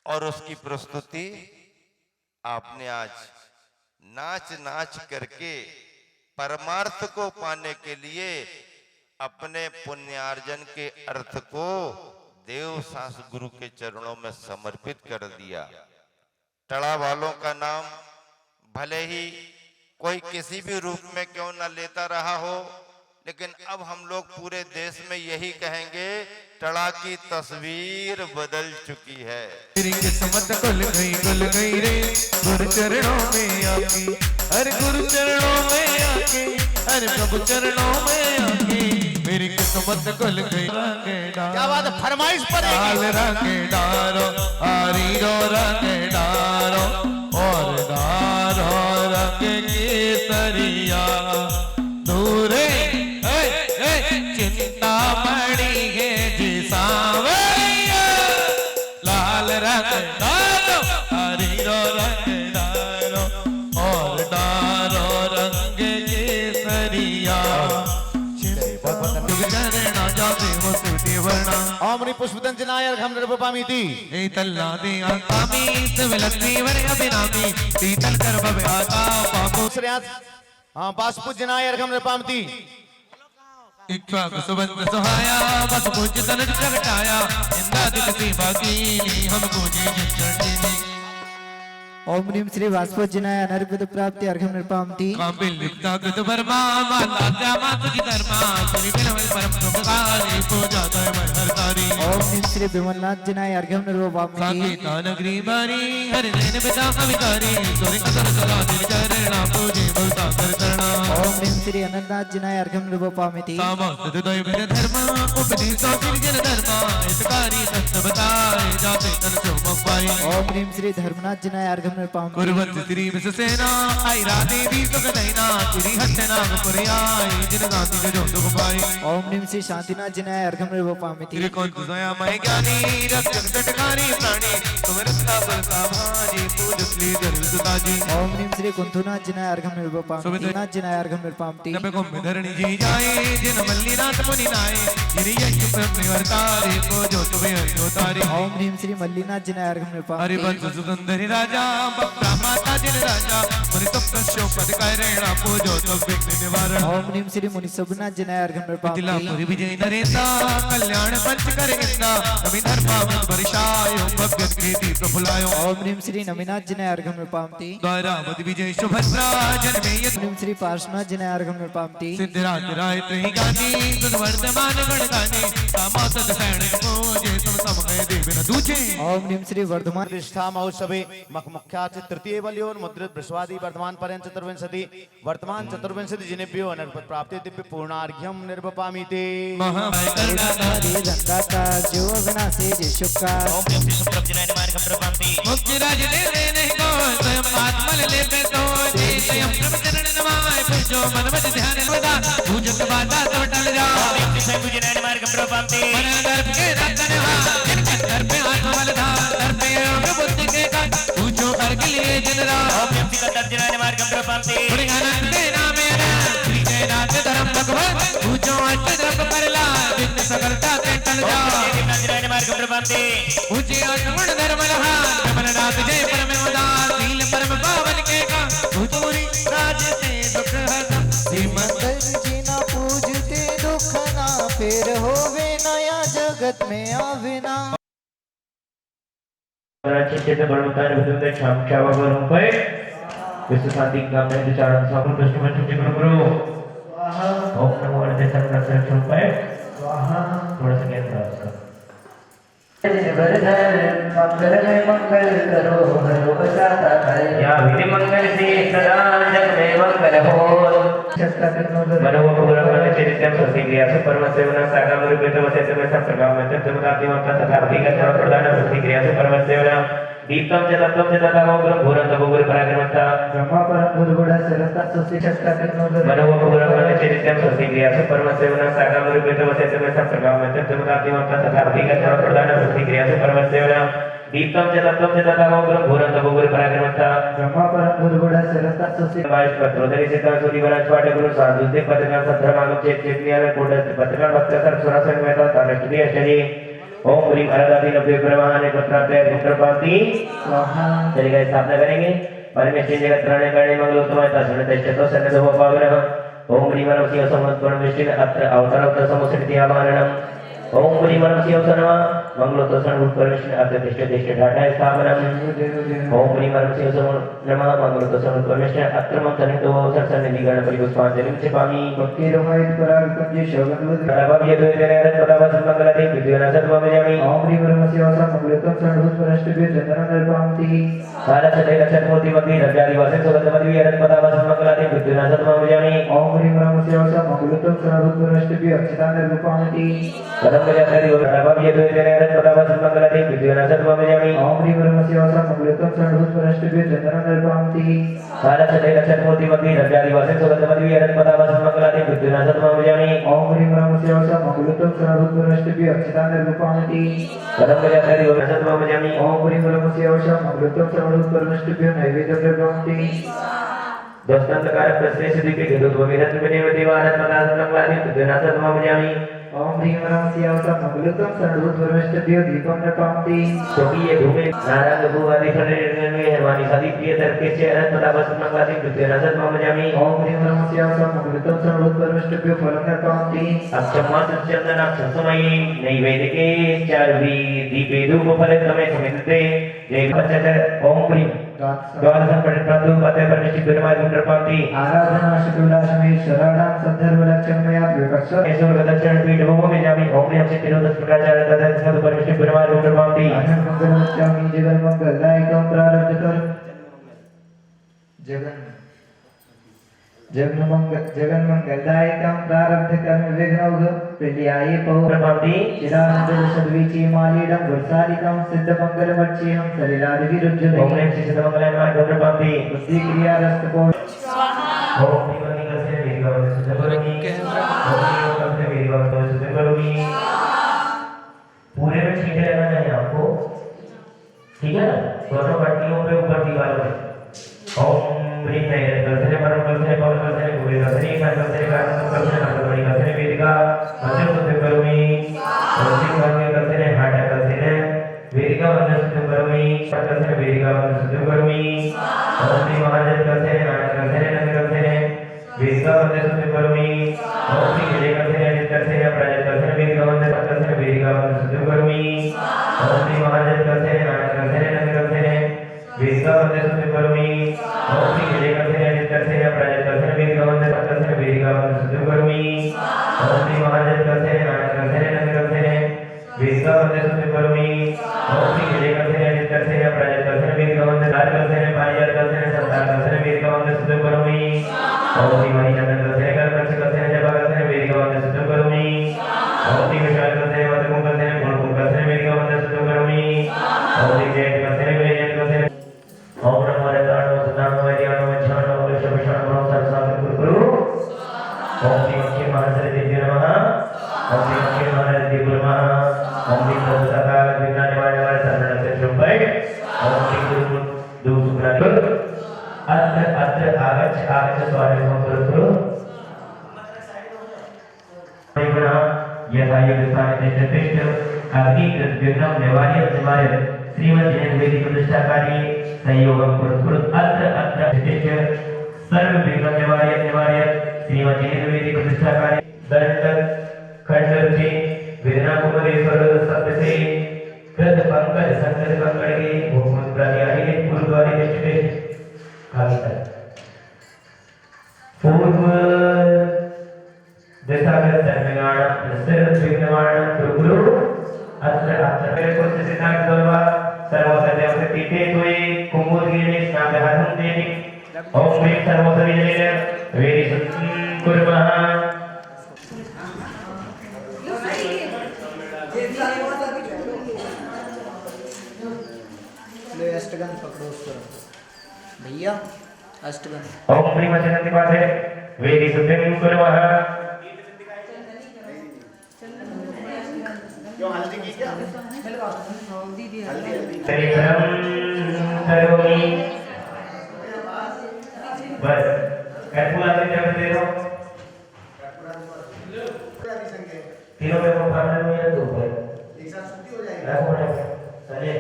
और उसकी प्रस्तुति आपने आज नाच नाच करके परमार्थ को पाने के लिए अपने पुण्यार्जन के अर्थ को देव सास गुरु के चरणों में समर्पित कर दिया। टड़ा वालों का नाम भले ही कोई किसी भी रूप में क्यों ना लेता रहा हो, लेकिन अब हम लोग पूरे देश में यही कहेंगे, टड़ा की तस्वीर बदल चुकी है। तेरी किस्मत खुल गई रे गुरु चरणों में आके, हर गुरु चरणों में आके, हर प्रभु चरणों में आके, मेरी किस्मत खुल गई। क्या बात है, फरमाइश पर डाल रंगे डारो, हरी रो रंगे डारो और डारो रंग केसरिया, दूरे चिंता मणि है जी सावैया, लाल रंग डालो, हरी रो रंग डालो और डारो रंग केसरिया, चरणा जाते हो तुझे वर्णा, ओमनी पुष्पदंजनाय अर्घम नृपपामीति, ए तल्ला दे आकामी सवलक्ति वर अभिनामी, शीतल कर भव आता पापो हाँ बाष्पूजनाय अर्घम नृपामीति, इक्ष्वाक सुबंध सुहाया, बस पूज्य तन जगटाया, इंद्रादित्य बाकी हमको जी चढ़ी। ओम ह्रीं श्री वाष्पोज्जनाय अनर्गत प्राप्ति अर्घम नृपामति। काबिल लिप्ता कृत वर्मा, माला जामा तुझी धर्मा, सुनि बिनवल परम सुखकारी, पूजा तय मन हरतारी। ओम ह्रीं श्री विमलनाथजनाय अर्घम नृपामति। साकेता नगरी बारी, हरि नैन पिता अविकारी, सुरि कसर सला दिल चरणा, पूजे भक्ता कर करना। ओम ह्रीं श्री अनंतनाथजनाय अर्घम नृपामति। सामा सदय बिन धर्मा, उपदेशो सिरजन धर्मा, हितकारी सत्य बताए, जाते तन जो मक्वा पाई ओम ह्रीं श्री धर्मनाथ जिनाय अर्घ्यं निर्पामि कुर्वन्ति श्री विश्वसेना ऐरा देवी सुखदैना तिरि हस्तनाग पुरयाय जिन गांधी जो दुख पाई ओम ह्रीं श्री शांतिनाथ जिनाय अर्घ्यं निर्पामि त्रिकोण दया मय ज्ञानी रक्षक टटकारी प्राणी तुम रक्षा बलता भाजी पूजत ली गरुड़ सुताजी ओम ह्रीं श्री कुंथुनाथ जिनाय अर्घ्यं निर्पामि सुमित- नाथ जिनाय अर्घ्यं निर्पामि नभ कुंभ धरणी जी जाए जिन मल्लीनाथ मुनि नाए गिरि यज्ञ निवर्तारे को जो तुम्हें अवतारे ओम ह्रीं श्री मल्लीनाथ जिनाय अर्घ्यं निर्पामि हरिवंश सुंदरी राजा बप्रा माता जिन राजा मुनि तप शोपद कैरेणा पूजो तब विघ्न निवारण ओम ह्रीं श्री मुनिसुबनाथ जिनाय अर्घ्यं मिथिला निर्पामि पुरी विजय नरेंद्र कल्याण पंच कर इंदा कवि धर्मावत वर्षायो भव्य कीर्ति प्रफुलायो ओम ह्रीं श्री नमिनाथ जिनाय अर्घ्यं निर्पामि द्वारावत विजय सुभद्रा जन्मे ओम ह्रीं श्री पार्श्वनाथ जिनाय अर्घ्यं निर्पामि सिद्धिराज राय त्रही गानी सुध वर्तमान गण गानी कामासद सैनिक पूजे तुम सम गए देव न दूजे ओम ह्रीं श्री वर्धमान प्रतिष्ठा महोत्सवे मखमुख्यात् तृतीय बलियोन मुद्रित बृहस्पति वर्तमान पर्यंत चतुर्विंशति वर्तमान चतुर्विंशति जिनेभ्यो अनर्पत प्राप्ति दिव्य पूर्णार्घ्यं निर्वपामि ते करुणाधारी दंडाकार जो अविनाशी जे शुक्कार मुक्ति राज दे नहीं को स्वयं आत्मल ले पे तो दे स्वयं प्रभु चरण नमाय पूजो मन मज ध्यान लगा पूजक बाता तो टल जा मन दर्प के रतन हा जिनके दर पे हाथ मल धा दर पे योग बुद्धि के का पूजो अर्घ लिए जिन रा बड़े आनंद के नाम मेरा श्री जयनाथ धर्म भगवान पूजो अष्ट द्रव्य करला विघ्न सकलता के टल जा पूज्य अष्टगुण धर्म लहा कमलनाथ जय परम उदार नील परम पावन के का पूजोरी राज से दुख हरम श्रीमंत जीना पूजते दुख ना फिर होवे नया जगत में आविना चित्त बलवत्तान भुजंगे क्षमा बलुंपय विश्व शांति कामना विचारण सफल प्रश्न में छुट्टी करो ओम नमो अर्धे सर्वनाथ रूपाय स्वाहा थोड़ा सा ज्ञान प्राप्त करो मंगल करो हरो बचाता है या विधि मंगल से सदा जग में मंगल हो मनोभूरमण चरित्रम प्रतिक्रिया से परम सेवना सागम रूपेत वसेत में संप्रगाम में तत्वदाति मत तथा व्यक्तिगत प्रदान प्रतिक्रिया से परम सेवना दीप्तम च तत्वम च तथा मोग्रम घोरं तपोगुर पराक्रमता ब्रह्मा परम गुरुगुण सरता सुशिक्षता मनोभूरमण चरित्रम प्रतिक्रिया से परम सेवना सागम रूपेत वसेत में संप्रगाम में तत्वदाति मत तथा व्यक्तिगत प्रदान प्रतिक्रिया से परम सेवना दीप्तम च तत्वम च तथा मोग्रम घोरं तपोगुर पराक्रमता ब्रह्मा परम गुरुगुण सरता सुशिक्षता वाइस पत्रोदरी सिद्धांत सूर्यवराज पाटे गुरु साधु से पत्रकार सत्रमागम चेतनियाल कोडस पत्रकार भक्तकर सुरासन में था राष्ट्रीय शरीर ओम ह्रीं अरदाति नभ्य प्रवाहने पत्राते पुत्रपाति स्वाहा चलिए स्थापना करेंगे परमेश्वर जगत त्राणे करणे मंगलोत्तमता सुनतेष्टतो सन्नतो पावनः ओम ह्रीं वरम शिव समत्पण विष्णु अत्र अवतारोत्तर समुसृति आवाहनम् ओम ह्रीं वरम शिव सनम मंगलोत्तर सन्मुख परमेश्वर अत्र तिष्ठ ढाढा स्थापनम् ओम ह्रीं वरम शिव नमः मंगलोत्तर सन्मुख परमेश्वर अत्र मम सन्निधो सत्सन्निधि गणपति पुष्पांजलिं क्षिपामि भक्ति रोहित परागुंजे शोभनवद प्रभाव्य द्वैतनेरत पदावस मंगलादि विद्युना सर्वमयामि ओम ह्रीं वरम शिव मंगलोत्तर सन्मुख परमेश्वर चंद्रन निर्पामति भारत सदैव सत्मूर्ति मति रव्यादिवासे सुगंधमदि विहरत पदावस मंगलादि विद्युना सर्वमयामि ओम ह्रीं वरम शिव मंगलोत्तर सन्मुख परमेश्वर अक्षता निर्पामति कदम्बजातरि प्रभाव्य द्वैतनेरत पदावस मंगलादि विद्युना सर्वमयामि ओम ह्रीं वरम शिव मंगलोत्तर सन्मुख परमेश्वर चंद्रन निर्पामति भारत सदैव सत्मूर्ति मति रव्यादिवासे सुगंधमदि विहरत पदावस मंगलादि विद्युना सर्वमयामि ओम ह्रीं वरम शिव मंगलोत्तर सन्मुख परमेश्वर अक्षता निर्पामति कदम्बजातरि सर्वमयामि ओम ह्रीं वरम शिव मंगलोत्तर सन्मुख परमेश्वर नैवेद्य निर्पामति दोस्तंतकार प्रश्ने सिद्धि के हेतु विरत में देवारत पदार्थ मंगलादि विद्युना सर्वमयामि ओम ह्रीं वरम शिव मंगलोत्तर सन्मुख परमेश्वर दीपम निर्पामति क्योंकि ये धूमे नारंग भूवादि फलें में हमारी सदी प्रिय तरके से अनंत पदावस मंगलादि विद्युना सर्वमयामि ओम ह्रीं वरम शिव मंगलोत्तर सन्मुख परमेश्वर फलं निर्पामति अक्षमा चंदन समयी नैवेद्यके चारवी दीपे धूप फले तमे समिते जय पचत ओम ह्रीं द्वादशं प्रति परमेश्वर गुरुमाय निर्पामति आराधना शुक्लाशमे शरणां संदर्भ लक्षण मया विकस्य ऐश्वर्य दक्षिण पीठ भूमि जामि ओम ह्रीं चित्तिरोध प्रकाचार तथा सब परमेश्वर गुरुमाय निर्पामति अहं मंगलम चामि जगन मंगल नायकं प्रारब्ध कर जगन जगन्मंगलदायकं प्रारब्ध कर्म विघ्नौघ प्रियाय पौर्णमति चिदानंद सद्विची मालीडं गुरसारिकं सिद्ध मंगलमच्चियं सलिलादिविरुज्य ओम नमः शिवाय गौरवंती बुद्धि क्रिया रस्तको ओम निगम से वेदवाद सुध करोगी ओम निगम से वेदवाद सुध करोगी पूरे में छींटे लेना चाहिए आपको ठीक है ना दोनों पट्टियों पे ऊपर दीवार पे ओम ब्रीथ नहीं कलसे परम कलसे पवन कलसे गोविंद कलसे ईशान कलसे कारण कलसे नागवणी कलसे वेदिका मंत्र सुध करोगी ओम भाग्य कलसे हाटा कलसे वेदिका मंत्र सुध करोगी कलसे वेदिका मंत्र सुध करोगी ओम महाजन कलसे नारायण कलसे नंद कलसे वेदिका मंत्र सुध करोगी ओम विजय कलसे अजित कलसे प्राजत कलसे वेदिका मंत्र कलसे वेदिका मंत्र सुध करोगी ओम महाजन कलसे नारायण कलसे नंद कलसे वेदिका मंत्र सुध करोगी ओम विजय कलसे अजित कलसे प्राजत कलसे वेदिका मंत्र कलसे वेदिका मंत्र सुध करोगी ओम महाजन कलसे नारायण कलसे नंद कलसे वेदिका मंत्र सुध करोगी ओम विजय कलसे अजित कलसे प्राजत कलसे वेदिका मंत्र कलसे पारिजात कलसे संतान कलसे वेदिका मंत्र सुध करोगी ओम श्री चंद्र कलसे कलसे कलसे जपा कलसे वेदिका मंत्र सुध करोगी ओम श्री विशाल कलसे वदकुम कलसे गुणकुम कलसे वेदिका मंत्र सुध करोगी ओम श्री जय कलसे विजय कलसे ओम नमो रताणो सदानो वैर्याणो वज्राणो वृषभषाणो सरसात गुरु ओम श्री अक्षय महासरे दिव्य नमः ओम श्री अक्षय महासरे दिव्य नमः ओम श्री सदाकाल विज्ञान वाले वाले शरण से शुभै ओम श्री गुरु दुसुग्रात अत्र आगच्छ स्वागतम गुरु गुणा यथा युगस्थाने तिष्ठ अग्निकृत विघ्नं निवार्य श्रीमद् जैन वैदिक प्रतिष्ठाकारी संयोगम कुरु अत्र तिष्ठ सर्व विघ्नं निवार्य श्रीमद् जैन वैदिक प्रतिष्ठाकारी दंड खंडति वेदना कुमरेश्वर सत्य से कृत पंकज संकट पंकज के भूमि प्रत्याहि पूर्ववारी तिष्ठ काली पूर्व दिशागत धर्मगाण सिर विघ्नवाण गुरु अत्र मेरे को सिद्धांत दलवा सर्वसदेव से पीते हुए कुमुदगिरी स्नान हाथों देनी ओम श्री सर्वसविजय वेरी कुर्मः ले अष्टगन पकड़ो उसको भैया अष्टगन ओम श्री वचनति पाठे वेदी सुद्धं कुर्मः क्यों हल्दी की क्या करोगी बस कर्पूर आदि जब दे दो तीनों में वो काम नहीं है तो ऊपर एक साथ शुद्धि हो जाएगी रखो चले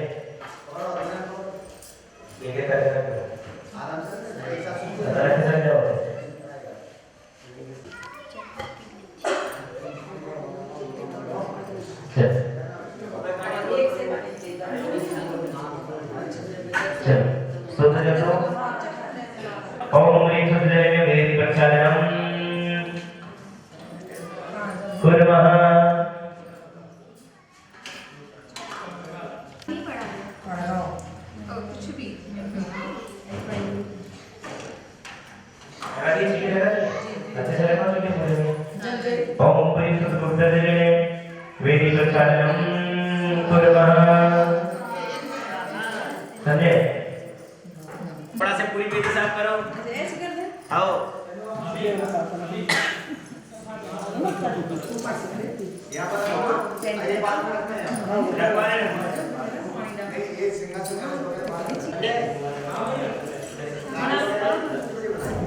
ये क्या करेगा आराम से एक साथ शुद्धि हो तरह से जाओ ओम ह्रीं सुजय वेदी प्रचारणं कुर्मः ओम ह्रीं सुजय वेदी प्रचारणं कुर्मः संजय बड़ा से पूरी वेदी साफ करो आओ यहाँ पर ये बात रखना है रखवाने ये सिंहासन